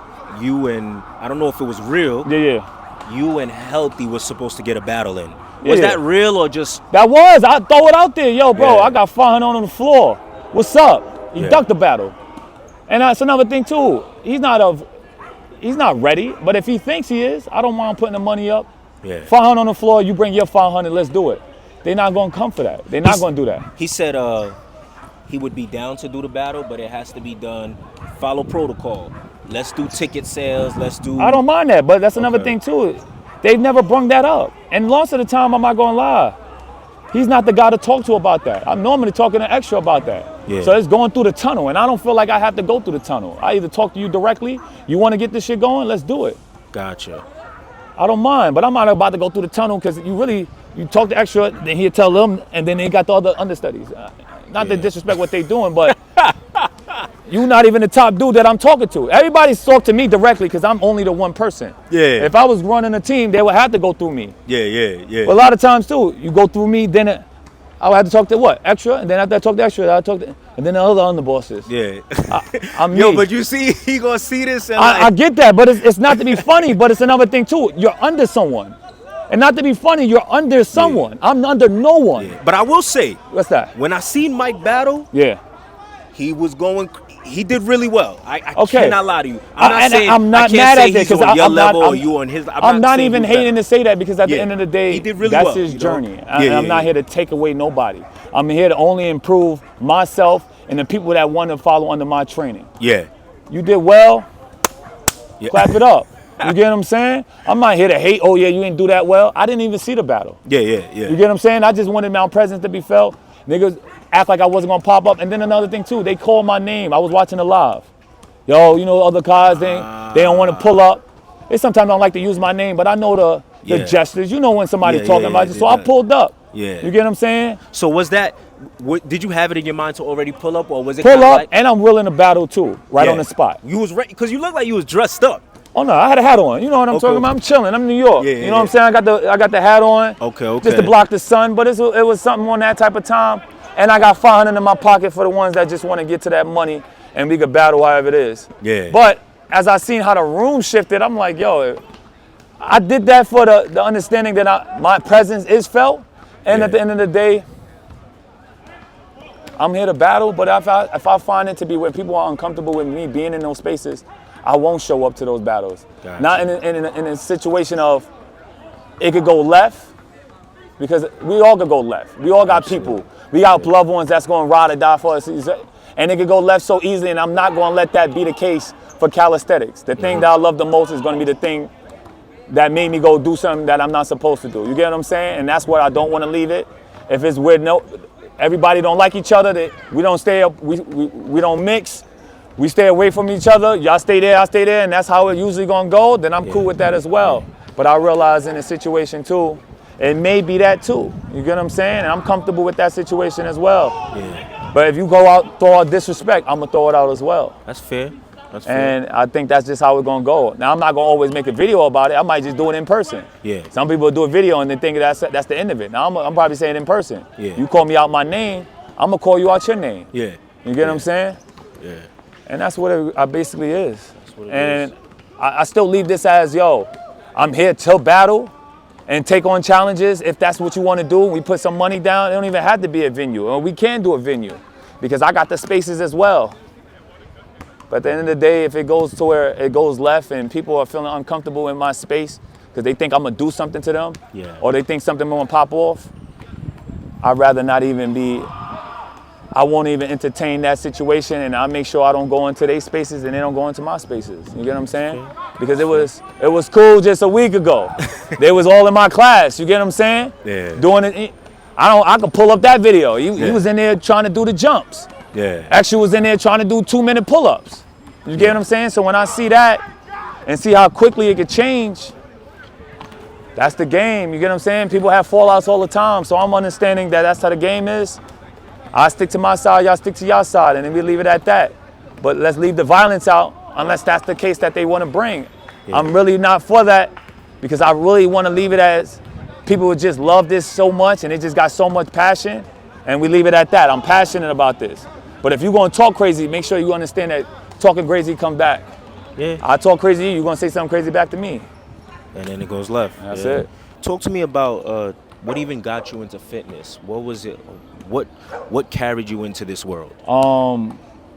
you and I don't know if it was real. Yeah. You and Healthy was supposed to get a battle in. Was Yeah. that real or just? That was. I throw it out there. Yo, bro, Yeah. I got 500 on the floor. What's up? He Yeah. ducked the battle. And that's another thing, too. He's not ready. But if he thinks he is, I don't mind putting the money up. Yeah. 500 on the floor, you bring your 500, let's do it. They're not going to come for that. They're not going to do that. He said he would be down to do the battle, but it has to be done. Follow protocol. Let's do ticket sales. Let's do. I don't mind that, but that's another thing, too. They've never brung that up. And lots of the time, I'm not going to lie. He's not the guy to talk to about that. I'm normally talking to Extra about that. Yeah. So it's going through the tunnel, and I don't feel like I have to go through the tunnel. I either talk to you directly, you want to get this shit going, let's do it. Gotcha. I don't mind, but I'm not about to go through the tunnel because you talk to Extra, then he'll tell them, and then they got the other understudies. Not to disrespect what they're doing, but you're not even the top dude that I'm talking to. Everybody's talk to me directly because I'm only the one person. Yeah. If I was running a team, they would have to go through me. Yeah. But a lot of times too, you go through me, then I would have to talk to what? Extra, and then after I talk to Extra, and then the other underbosses. Yeah. I'm Yo, me. but you see, he gonna see this and I get that, but it's not to be funny, but it's another thing too. You're under someone. And not to be funny, you're under someone. I'm under no one. Yeah. But I will say, What's that? when I seen Mike battle, Yeah. he did really well. I Okay. cannot lie to you. I'm not mad at that because because on your I'm level not, or you on his. I'm not saying even who's hating better. to say that because at the Yeah. end of the day, He did really that's well, his you know? journey. Yeah, I'm not here to take away nobody. I'm here to only improve myself and the people that want to follow under my training. Yeah. You did well, Yeah. clap it up. You get what I'm saying? I'm not here to hate, oh yeah, you didn't do that well. I didn't even see the battle. Yeah. You get what I'm saying? I just wanted my presence to be felt. Niggas, act like I wasn't gonna pop up. And then another thing too, they called my name. I was watching the live. Yo, you know, other guys, they don't want to pull up. They sometimes don't like to use my name, but I know the gestures. You know when somebody's talking about you. So I pulled up. Yeah. You get what I'm saying? So was that, did you have it in your mind to already pull up, or was it pull up, like, and I'm willing to battle too, right on the spot. You was ready, because you look like you was dressed up. Oh no, I had a hat on. You know what I'm talking about? I'm chilling. I'm in New York. You know what I'm saying? I got the hat on. Okay. Just to block the sun, but it was something on that type of time. And I got 500 in my pocket for the ones that just want to get to that money, and we could battle however it is. Yeah. But as I seen how the room shifted, I'm like, yo, I did that for the understanding that my presence is felt. And at the end of the day, I'm here to battle. But if I find it to be where people are uncomfortable with me being in those spaces, I won't show up to those battles. Gotcha. Not in a situation of it could go left, because we all could go left. We all got people. We got loved ones that's going to ride or die for us. And it could go left so easily, and I'm not going to let that be the case for calisthenics. The thing that I love the most is going to be the thing that made me go do something that I'm not supposed to do. You get what I'm saying? And that's where I don't want to leave it. If it's weird, everybody don't like each other, that we don't stay up, we don't mix. We stay away from each other. Y'all stay there, I stay there, and that's how it usually gonna go. Then I'm cool with that as well. But I realize in a situation too, it may be that too. You get what I'm saying? And I'm comfortable with that situation as well. Yeah. But if you go out, throw out disrespect, I'm gonna throw it out as well. That's fair. That's fair. And I think that's just how it's gonna go. Now I'm not gonna always make a video about it. I might just do it in person. Yeah. Some people do a video and they think that's the end of it. Now I'm probably saying in person. Yeah. You call me out my name, I'm gonna call you out your name. Yeah. You get what I'm saying? Yeah. And that's what it basically is. That's what it is. I still leave this as, yo, I'm here to battle and take on challenges if that's what you want to do. We put some money down. It don't even have to be a venue. Or we can do a venue because I got the spaces as well. But at the end of the day, if it goes to where it goes left and people are feeling uncomfortable in my space because they think I'm going to do something to them, or they think something going to pop off, I'd rather not even be. I won't even entertain that situation, and I make sure I don't go into their spaces and they don't go into my spaces. You get what I'm saying? Because it was cool just a week ago. They was all in my class. You get what I'm saying? Yeah. Doing it. I could pull up that video. He was in there trying to do the jumps. Yeah. Actually was in there trying to do 2-minute pull-ups. You get what I'm saying? So when I see that and see how quickly it could change, that's the game. You get what I'm saying? People have fallouts all the time. So I'm understanding that that's how the game is. I stick to my side, y'all stick to your side, and then we leave it at that. But let's leave the violence out unless that's the case that they want to bring. Yeah. I'm really not for that because I really want to leave it as people would just love this so much and it just got so much passion, and we leave it at that. I'm passionate about this. But if you're going to talk crazy, make sure you understand that talking crazy comes back. Yeah. I talk crazy, you're going to say something crazy back to me. And then it goes left. That's it. Talk to me about what even got you into fitness? What was it? What carried you into this world?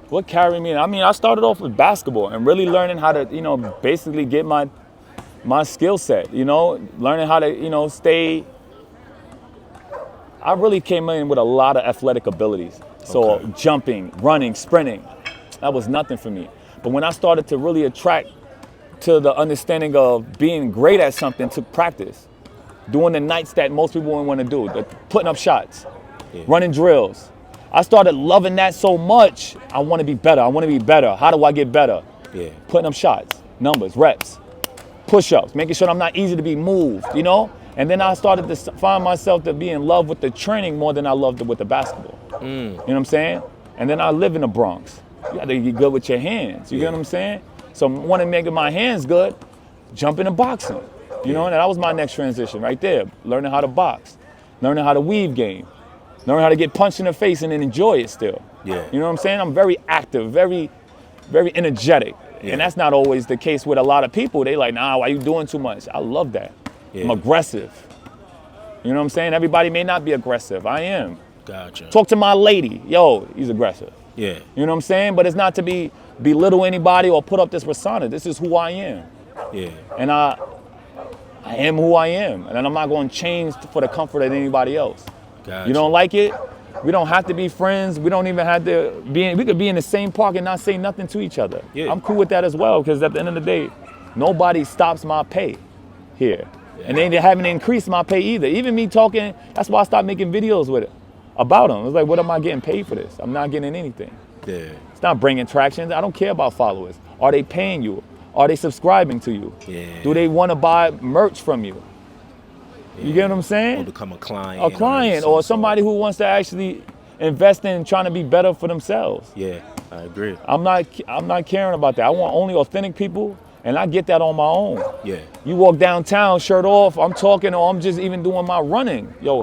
What carried me? I mean, I started off with basketball and really learning how to, basically get my skill set, learning how to, stay. I really came in with a lot of athletic abilities. So jumping, running, sprinting, that was nothing for me. But when I started to really attract to the understanding of being great at something, to practice, doing the nights that most people wouldn't want to do, putting up shots, running drills. I started loving that so much. I want to be better. I want to be better. How do I get better? Yeah. Putting up shots, numbers, reps, push-ups, making sure I'm not easy to be moved, And then I started to find myself to be in love with the training more than I loved it with the basketball. You know what I'm saying? And then I live in the Bronx. You got to get good with your hands. You get what I'm saying? So I want to make my hands good, jump into boxing. And that was my next transition right there. Learning how to box, learning how to weave game, learning how to get punched in the face and then enjoy it still. Yeah. You know what I'm saying? I'm very active, very, very energetic. Yeah. And that's not always the case with a lot of people. They like, nah, why you doing too much? I love that. Yeah. I'm aggressive. You know what I'm saying? Everybody may not be aggressive. I am. Gotcha. Talk to my lady. Yo, he's aggressive. Yeah. You know what I'm saying? But it's not to belittle anybody or put up this persona. This is who I am. Yeah. And I am who I am. And I'm not going to change for the comfort of anybody else. Gotcha. You don't like it? We don't have to be friends. We don't even have to we could be in the same park and not say nothing to each other. Yeah. I'm cool with that as well, because at the end of the day, nobody stops my pay here. Yeah. And they haven't increased my pay either. Even me talking, that's why I stopped making videos with it. about them. It's like, what am I getting paid for this? I'm not getting anything. Yeah. It's not bringing traction. I don't care about followers. Are they paying you? Are they subscribing to you? Yeah. Do they want to buy merch from you? You get what I'm saying? Or become a client. A client or somebody who wants to actually invest in trying to be better for themselves. Yeah, I agree. I'm not caring about that. I want only authentic people, and I get that on my own. Yeah. You walk downtown, shirt off, I'm talking, or I'm just even doing my running. Yo,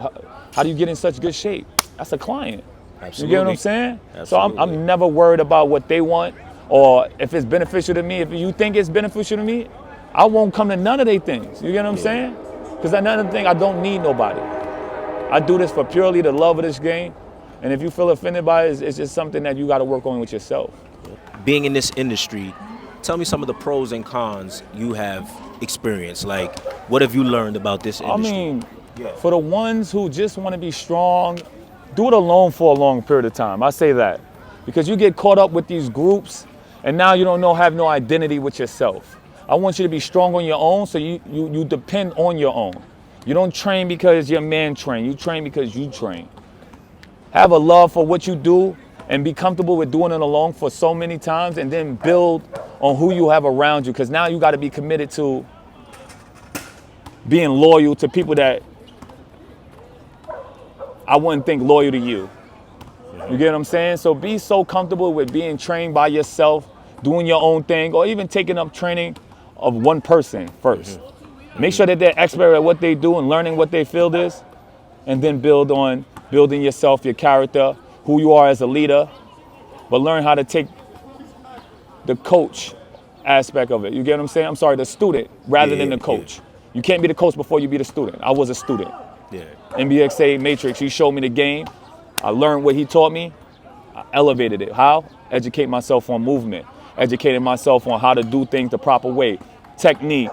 how do you get in such good shape? That's a client. Absolutely. You get what I'm saying? Absolutely. So I'm never worried about what they want or if it's beneficial to me. If you think it's beneficial to me, I won't come to none of their things. You get what I'm saying? Because another thing, I don't need nobody. I do this for purely the love of this game. And if you feel offended by it, it's just something that you got to work on with yourself. Being in this industry, tell me some of the pros and cons you have experienced. Like, what have you learned about this industry? I mean, for the ones who just want to be strong, do it alone for a long period of time. I say that. Because you get caught up with these groups, and now you have no identity with yourself. I want you to be strong on your own, so you depend on your own. You don't train because your man train. You train because you train. Have a love for what you do and be comfortable with doing it alone for so many times, and then build on who you have around you. Because now you got to be committed to being loyal to people that I wouldn't think loyal to you. You get what I'm saying? So be so comfortable with being trained by yourself, doing your own thing, or even taking up training of one person first. Make sure that they're expert at what they do and learning what their field is, and then build on building yourself, your character, who you are as a leader, but learn how to take the coach aspect of it. You get what I'm saying? I'm sorry, the student rather than the coach. You can't be the coach before you be the student. I was a student. Yeah. NBXA Matrix, he showed me the game. I learned what he taught me. I elevated it. How? Educate myself on movement. Educating myself on how to do things the proper way. Technique.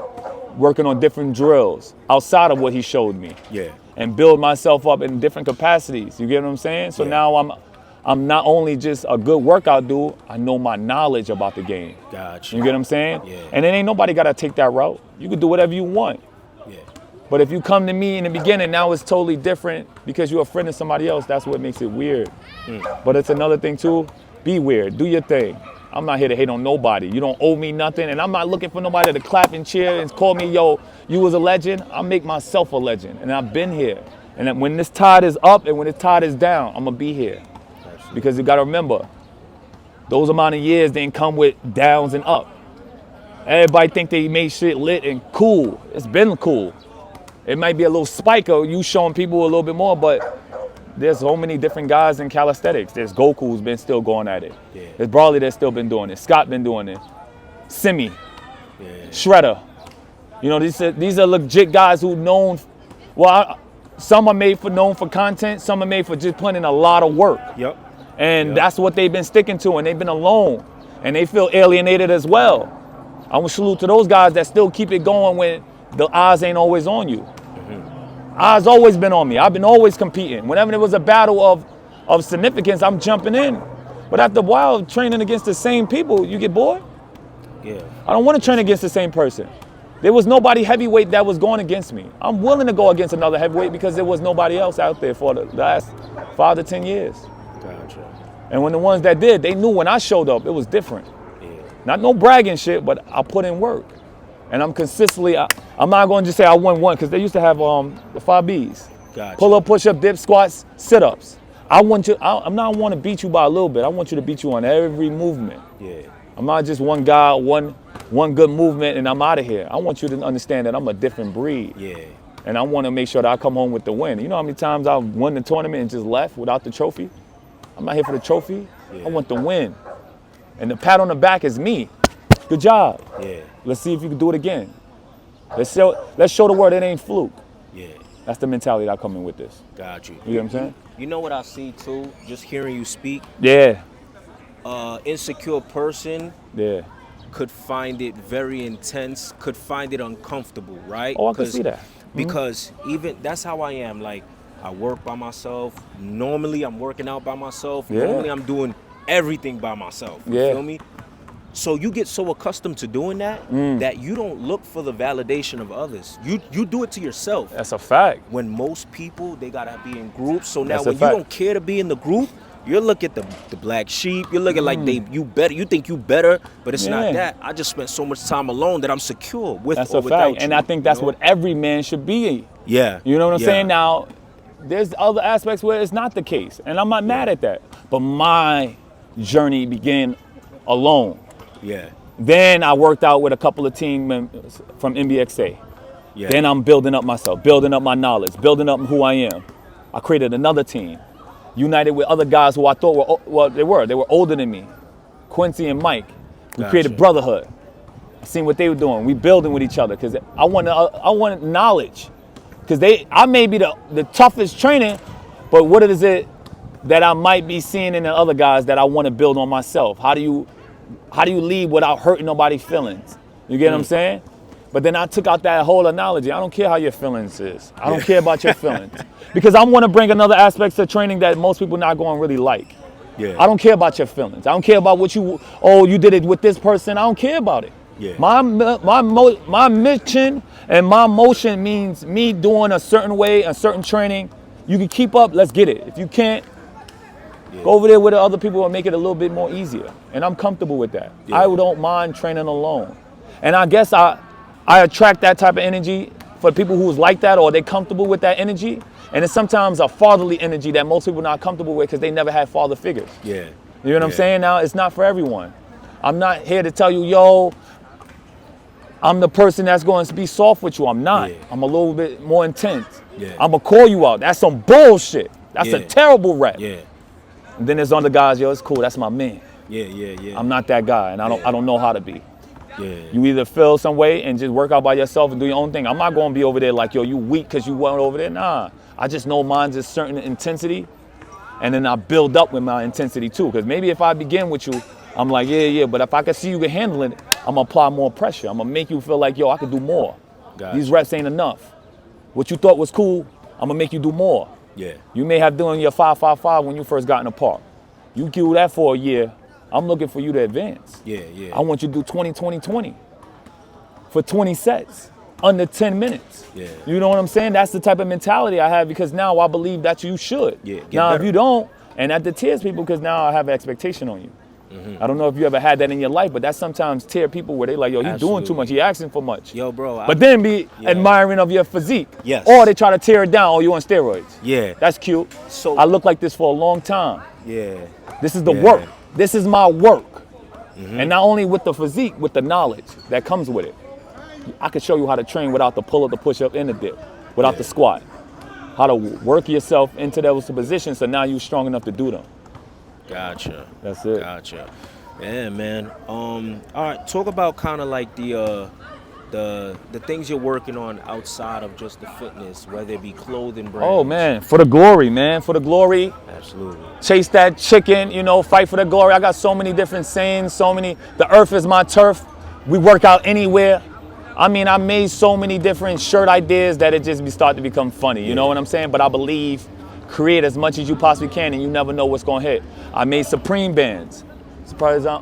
Working on different drills outside of what he showed me. Yeah. And build myself up in different capacities. You get what I'm saying? So now I'm not only just a good workout dude, I know my knowledge about the game. Gotcha. You get what I'm saying? Yeah. And then ain't nobody got to take that route. You can do whatever you want. Yeah. But if you come to me in the beginning, now it's totally different because you're a friend of somebody else. That's what makes it weird. But it's another thing too. Be weird. Do your thing. I'm not here to hate on nobody. You don't owe me nothing. And I'm not looking for nobody to clap and cheer and call me, yo, you was a legend. I make myself a legend. And I've been here. And when this tide is up and when this tide is down, I'm going to be here. Because you got to remember, those amount of years didn't come with downs and up. Everybody think they made shit lit and cool. It's been cool. It might be a little spike of you showing people a little bit more, but there's so many different guys in calisthenics. There's Goku who's been still going at it. Yeah. There's Brawley that's still been doing it. Scott been doing it. Simi. Yeah. Shredder. You know, these are legit guys who known, some are known for content, some are made for just putting in a lot of work. Yep. And that's what they've been sticking to, and they've been alone. And they feel alienated as well. I want to salute to those guys that still keep it going when the eyes ain't always on you. Eyes always been on me. I've been always competing. Whenever there was a battle of significance, I'm jumping in. But after a while, training against the same people, you get bored. Yeah. I don't want to train against the same person. There was nobody heavyweight that was going against me. I'm willing to go against another heavyweight because there was nobody else out there for the last 5 to 10 years. Gotcha. And when the ones that did, they knew when I showed up, it was different. Yeah. Not no bragging shit, but I put in work. And I'm consistently, I'm not going to just say I won one, because they used to have the 5 Bs. Gotcha. Pull up, push up, dip, squats, sit ups. I want to beat you by a little bit. I want you to beat you on every movement. Yeah. I'm not just one guy, one good movement and I'm out of here. I want you to understand that I'm a different breed. Yeah. And I want to make sure that I come home with the win. You know how many times I've won the tournament and just left without the trophy? I'm not here for the trophy. Yeah. I want the win. And the pat on the back is me. Good job. Yeah. Let's see if you can do it again. Let's show the world it ain't fluke. Yeah. That's the mentality that I come in with this. Got you. You know what I'm saying? You know what I see too? Just hearing you speak. Yeah. Insecure person. Yeah. Could find it very intense. Could find it uncomfortable, right? Oh, I can see that. Because even that's how I am. Like, I work by myself. Normally, I'm working out by myself. Yeah. Normally, I'm doing everything by myself. You Yeah. feel me? So you get so accustomed to doing that that you don't look for the validation of others. You do it to yourself. That's a fact. When most people, they gotta be in groups. So now That's a when you fact. don't care to be in the group, you look at the black sheep. You look at like you better. You think you better, but it's not that. I just spent so much time alone that I'm secure with That's or a without fact. And you, I think that's you know? what every man should be. Yeah. You know what I'm yeah. saying? Now, there's other aspects where it's not the case, and I'm not mad at that. But my journey began alone. Yeah. Then I worked out with a couple of team members from NBXA. Yeah. Then I'm building up myself, building up my knowledge, building up who I am. I created another team, united with other guys who I thought they were older than me, Quincy and Mike. We created brotherhood. I seen what they were doing. We building with each other because I wanted knowledge. Because I may be the toughest training, but what is it that I might be seeing in the other guys that I want to build on myself? How do you lead without hurting nobody's feelings? You get what I'm saying? But then I took out that whole analogy. I don't care how your feelings is. I don't care about your feelings. Because I want to bring another aspect to training that most people not going to really like. Yeah. I don't care about your feelings. I don't care about what you did it with this person. I don't care about it. Yeah. My mission and my motion means me doing a certain way, a certain training. You can keep up, let's get it. If you can't, go over there with the other people and make it a little bit more easier. And I'm comfortable with that. Yeah. I don't mind training alone. And I guess I attract that type of energy for people who's like that or they comfortable with that energy. And it's sometimes a fatherly energy that most people not comfortable with because they never had father figures. Yeah. You know what I'm saying? Now, it's not for everyone. I'm not here to tell you, yo, I'm the person that's going to be soft with you. I'm not. Yeah. I'm a little bit more intense. Yeah. I'm going to call you out. That's some bullshit. That's a Yeah. terrible rap. Yeah. And then there's other guys, yo, it's cool. That's my man. Yeah. I'm not that guy, and I don't know how to be. Yeah. You either feel some way and just work out by yourself and do your own thing. I'm not going to be over there like, yo, you weak because you went over there. Nah. I just know mine's a certain intensity, and then I build up with my intensity too. Because maybe if I begin with you, I'm like, yeah. But if I can see you can handle it, I'm going to apply more pressure. I'm going to make you feel like, yo, I can do more. Gotcha. These reps ain't enough. What you thought was cool, I'm going to make you do more. Yeah. You may have doing your 5-5-5 when you first got in the park. You do that for a year, I'm looking for you to advance. Yeah. I want you to do 20-20-20 for 20 sets, under 10 minutes. Yeah. You know what I'm saying? That's the type of mentality I have because now I believe that you should. Yeah, get now, better. if you don't, and that deters people because now I have an expectation on you. I don't know if you ever had that in your life, but that sometimes tear people where they like, yo, he's doing too much, he asking for much. Yo, bro. But then be admiring of your physique. Yes. Or they try to tear it down, oh, you on steroids. Yeah. That's cute. So- I look like this for a long time. Yeah. This is the Yeah. work. This is my work. And not only with the physique, with the knowledge that comes with it. I can show you how to train without the pull-up, the push-up, and the dip, without the squat. How to work yourself into those positions so now you're strong enough to do them. Gotcha. That's it. Gotcha. Yeah, man. All right. Talk about kind of like the things you're working on outside of just the fitness, whether it be clothing brands. Oh, man. For the glory, man. For the glory. Absolutely. Chase that chicken, fight for the glory. I got so many different sayings, the earth is my turf. We work out anywhere. I mean, I made so many different shirt ideas that it just start to become funny. You know what I'm saying? But I believe create as much as you possibly can and you never know what's going to hit. I made Supreme bands. Surprised I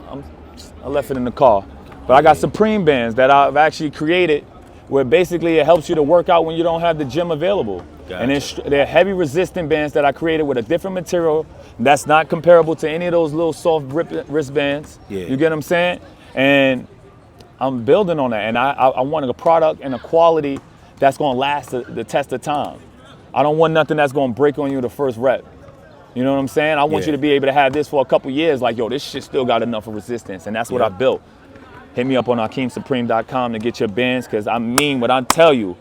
left it in the car. But I got Supreme bands that I've actually created where basically it helps you to work out when you don't have the gym available. Gotcha. And they're heavy resistant bands that I created with a different material that's not comparable to any of those little soft wristbands. Yeah. You get what I'm saying? And I'm building on that. And I wanted a product and a quality that's going to last the test of time. I don't want nothing that's going to break on you the first rep. You know what I'm saying? I want you to be able to have this for a couple years like, yo, this shit still got enough of resistance. And that's what I built. Hit me up on AkeemSupreme.com to get your bands because I mean what I tell you.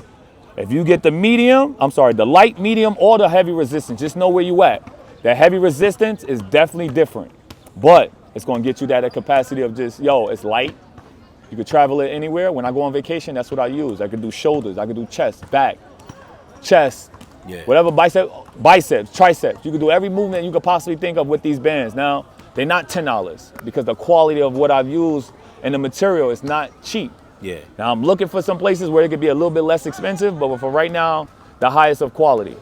If you get the light, medium, or the heavy resistance, just know where you at. That heavy resistance is definitely different. But it's going to get you that capacity of just, yo, it's light. You could travel it anywhere. When I go on vacation, that's what I use. I could do shoulders. I could do chest, back, chest, whatever, biceps, triceps. You could do every movement you could possibly think of with these bands. Now, they're not $10 because the quality of what I've used and the material is not cheap. Yeah. Now, I'm looking for some places where it could be a little bit less expensive, but for right now, the highest of quality.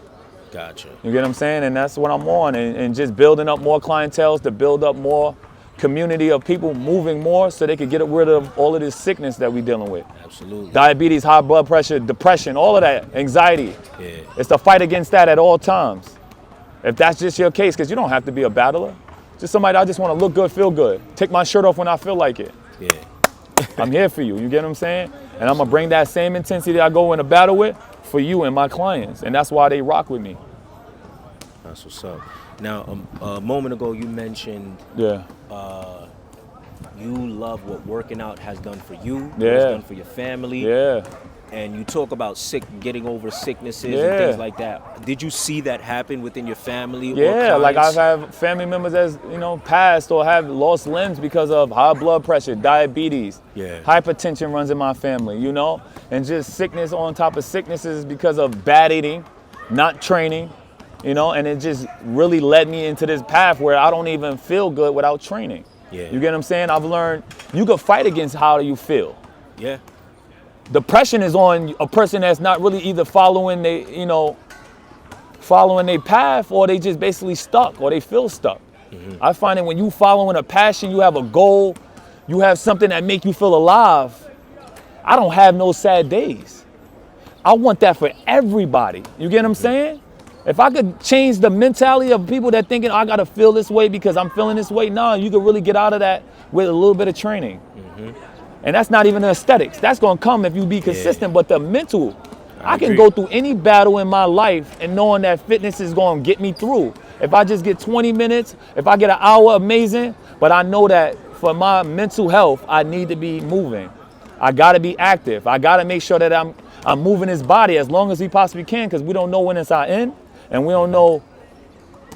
Gotcha. You get what I'm saying? And that's what I'm on. And just building up more clientele to build up more community of people moving more so they could get rid of all of this sickness that we're dealing with. Absolutely. Diabetes, high blood pressure, depression, all of that, anxiety. Yeah. It's the fight against that at all times. If that's just your case, because you don't have to be a battler. Just somebody, I just want to look good, feel good. Take my shirt off when I feel like it. Yeah. I'm here for you, you get what I'm saying? And I'm going to bring that same intensity that I go in a battle with for you and my clients. And that's why they rock with me. That's what's up. Now, a moment ago, you mentioned you love what working out has done for you, what it's done for your family. Yeah. And you talk about getting over sicknesses and things like that. Did you see that happen within your family? Yeah, or like I've clients? had family members that's, passed or have lost limbs because of high blood pressure, diabetes, hypertension runs in my family, and just sickness on top of sicknesses because of bad eating, not training, and it just really led me into this path where I don't even feel good without training. Yeah. You get what I'm saying? I've learned you could fight against how you feel. Yeah. Depression is on a person that's not really either following their path, or they just basically stuck, or they feel stuck. Mm-hmm. I find that when you following a passion, you have a goal, you have something that make you feel alive. I don't have no sad days. I want that for everybody. You get what I'm saying? If I could change the mentality of people that thinking I gotta feel this way because I'm feeling this way, you could really get out of that with a little bit of training. Mm-hmm. And that's not even the aesthetics. That's gonna come if you be consistent, but the mental, I can go through any battle in my life and knowing that fitness is gonna get me through. If I just get 20 minutes, if I get an hour, amazing, but I know that for my mental health, I need to be moving. I gotta be active. I gotta make sure that I'm moving his body as long as we possibly can, because we don't know when it's our end and we don't know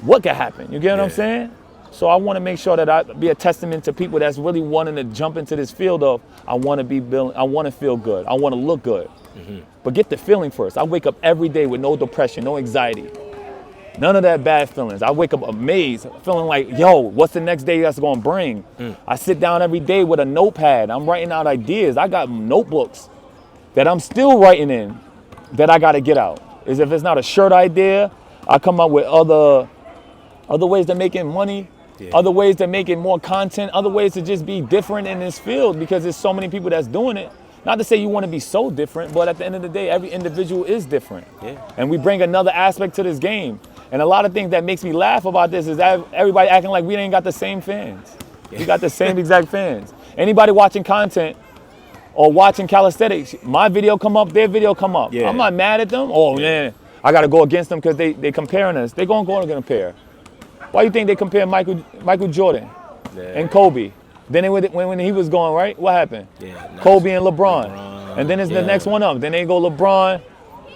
what could happen. You get what I'm saying? So I want to make sure that I be a testament to people that's really wanting to jump into this field of I want to be building, I want to feel good, I want to look good. Mm-hmm. But get the feeling first. I wake up every day with no depression, no anxiety, none of that bad feelings. I wake up amazed, feeling like, yo, what's the next day that's going to bring? I sit down every day with a notepad. I'm writing out ideas. I got notebooks that I'm still writing in that I got to get out. Is if it's not a shirt idea, I come up with other ways to making money. Yeah. Other ways to making more content, other ways to just be different in this field, because there's so many people that's doing it. Not to say you want to be so different, but at the end of the day, every individual is different. Yeah. And we bring another aspect to this game. And a lot of things that makes me laugh about this is that everybody acting like we ain't got the same fans. We got the same exact fans. Anybody watching content or watching calisthenics, my video come up, their video come up. Yeah. I'm not mad at them. Oh man, I got to go against them because they comparing us. They gonna go and compare. Why you think they compare Michael Jordan and Kobe? Then when he was going, right? What happened? Kobe and LeBron. And then it's the next one up. Then they go LeBron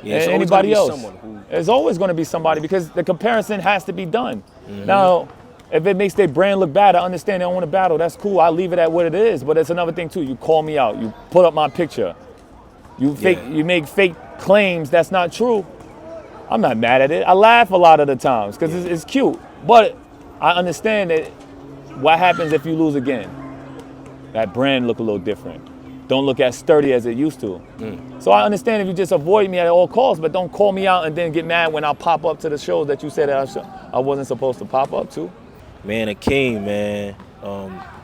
and anybody else. There's always going to be somebody, because the comparison has to be done. Mm-hmm. Now, if it makes their brand look bad, I understand they don't want to battle. That's cool. I'll leave it at what it is. But it's another thing too. You call me out. You put up my picture. You make fake claims that's not true. I'm not mad at it. I laugh a lot of the times because it's cute. But I understand that what happens if you lose again? That brand look a little different. Don't look as sturdy as it used to. So I understand if you just avoid me at all costs, but don't call me out and then get mad when I pop up to the shows that you said that I wasn't supposed to pop up to. Man, Akeem, man.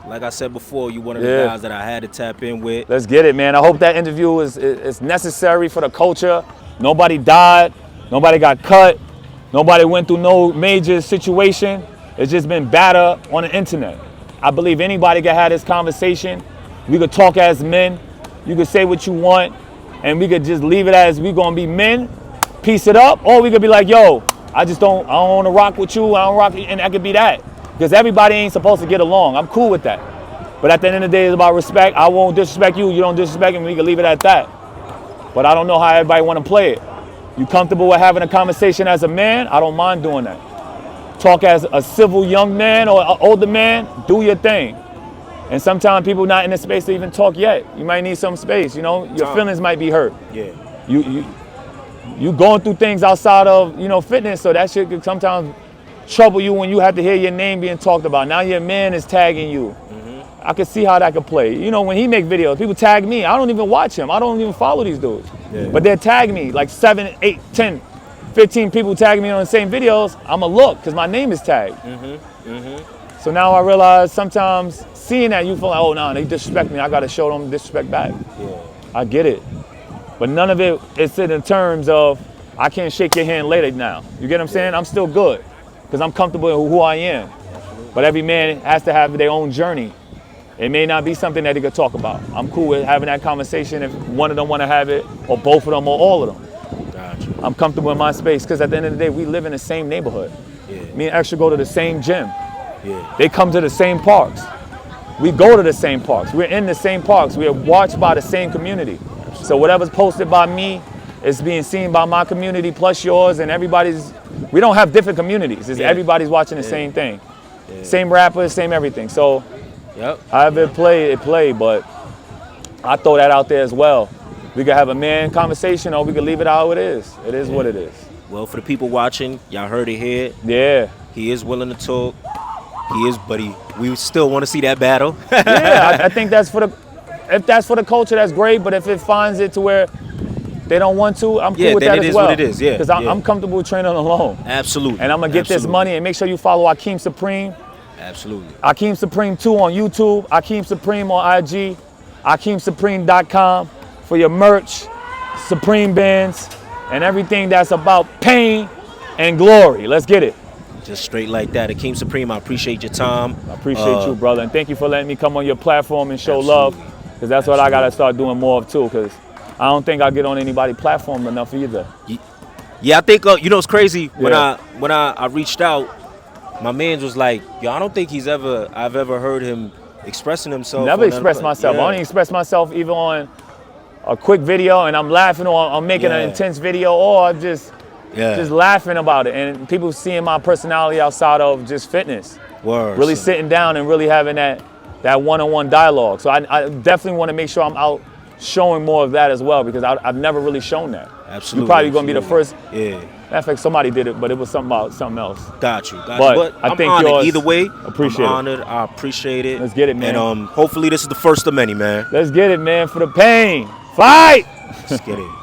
Like I said before, you one of the guys that I had to tap in with. Let's get it, man. I hope that interview is necessary for the culture. Nobody died. Nobody got cut. Nobody went through no major situation. It's just been batter on the internet. I believe anybody can have this conversation. We could talk as men. You could say what you want, and we could just leave it as we gonna be men, piece it up, or we could be like, yo, I don't want to rock with you. I don't rock, and that could be that. Because everybody ain't supposed to get along. I'm cool with that. But at the end of the day, it's about respect. I won't disrespect you. You don't disrespect me. We can leave it at that. But I don't know how everybody want to play it. You comfortable with having a conversation as a man? I don't mind doing that. Talk as a civil young man or an older man, do your thing. And sometimes people not in the space to even talk yet. You might need some space, you know? Your feelings might be hurt. Yeah. You going through things outside of, fitness, so that shit could sometimes trouble you when you have to hear your name being talked about. Now your man is tagging you. Mm-hmm. I can see how that could play. When he make videos, people tag me. I don't even watch him. I don't even follow these dudes. Yeah. But they tag me, like 7, 8, 10, 15 people tag me on the same videos. I'ma look, because my name is tagged. Mm-hmm. Mm-hmm. So now I realize sometimes seeing that you feel like, oh no, they disrespect me. I gotta show them disrespect back. Yeah. I get it. But none of it is in terms of I can't shake your hand later now. You get what I'm saying? I'm still good because I'm comfortable with who I am. But every man has to have their own journey. It may not be something that they could talk about. I'm cool with having that conversation if one of them want to have it, or both of them, or all of them. Gotcha. I'm comfortable in my space because at the end of the day, we live in the same neighborhood. Yeah. Me and Extra go to the same gym. Yeah. They come to the same parks. We go to the same parks. We're in the same parks. We're watched by the same community. So whatever's posted by me is being seen by my community plus yours, and everybody's. We don't have different communities. It's everybody's watching the same thing. Yeah. Same rappers, same everything. So however it play, but I throw that out there as well. We could have a man conversation or we could leave it how it is. It is what it is. Well, for the people watching, y'all heard it here. Yeah. He is willing to talk. He is, but we still want to see that battle. Yeah, I think that's if that's for the culture, that's great. But if it finds it to where they don't want to, I'm cool with that as well. Yeah, then it is what it is, yeah. Because I'm comfortable training alone. Absolutely. And I'm going to get this money, and make sure you follow Akeem Supreme. Absolutely. Akeem Supreme 2 on YouTube, Akeem Supreme on IG, AkeemSupreme.com for your merch, Supreme bands, and everything that's about pain and glory. Let's get it. Just straight like that. Akeem Supreme, I appreciate your time. I appreciate you, brother. And thank you for letting me come on your platform and show love. Because that's what I got to start doing more of, too. Because I don't think I get on anybody's platform enough either. Yeah, I think, you know, it's crazy. When I reached out, my man was like, yo, I don't think I've ever heard him expressing himself. Never expressed myself. I only express myself even on a quick video and I'm laughing, or I'm making an intense video, or I'm just laughing about it. And people seeing my personality outside of just fitness. Word, really sitting down and really having that one-on-one dialogue. So I definitely want to make sure I'm out showing more of that as well, because I've never really shown that. Absolutely. You're probably going to be the first. Yeah. Matter of fact, somebody did it, but it was something about something else. Got you. But I'm I think honored yours, either way. Appreciate I'm honored. I appreciate it. Let's get it, man. And hopefully this is the first of many, man. Let's get it, man. For the pain. Fight! Let's get it.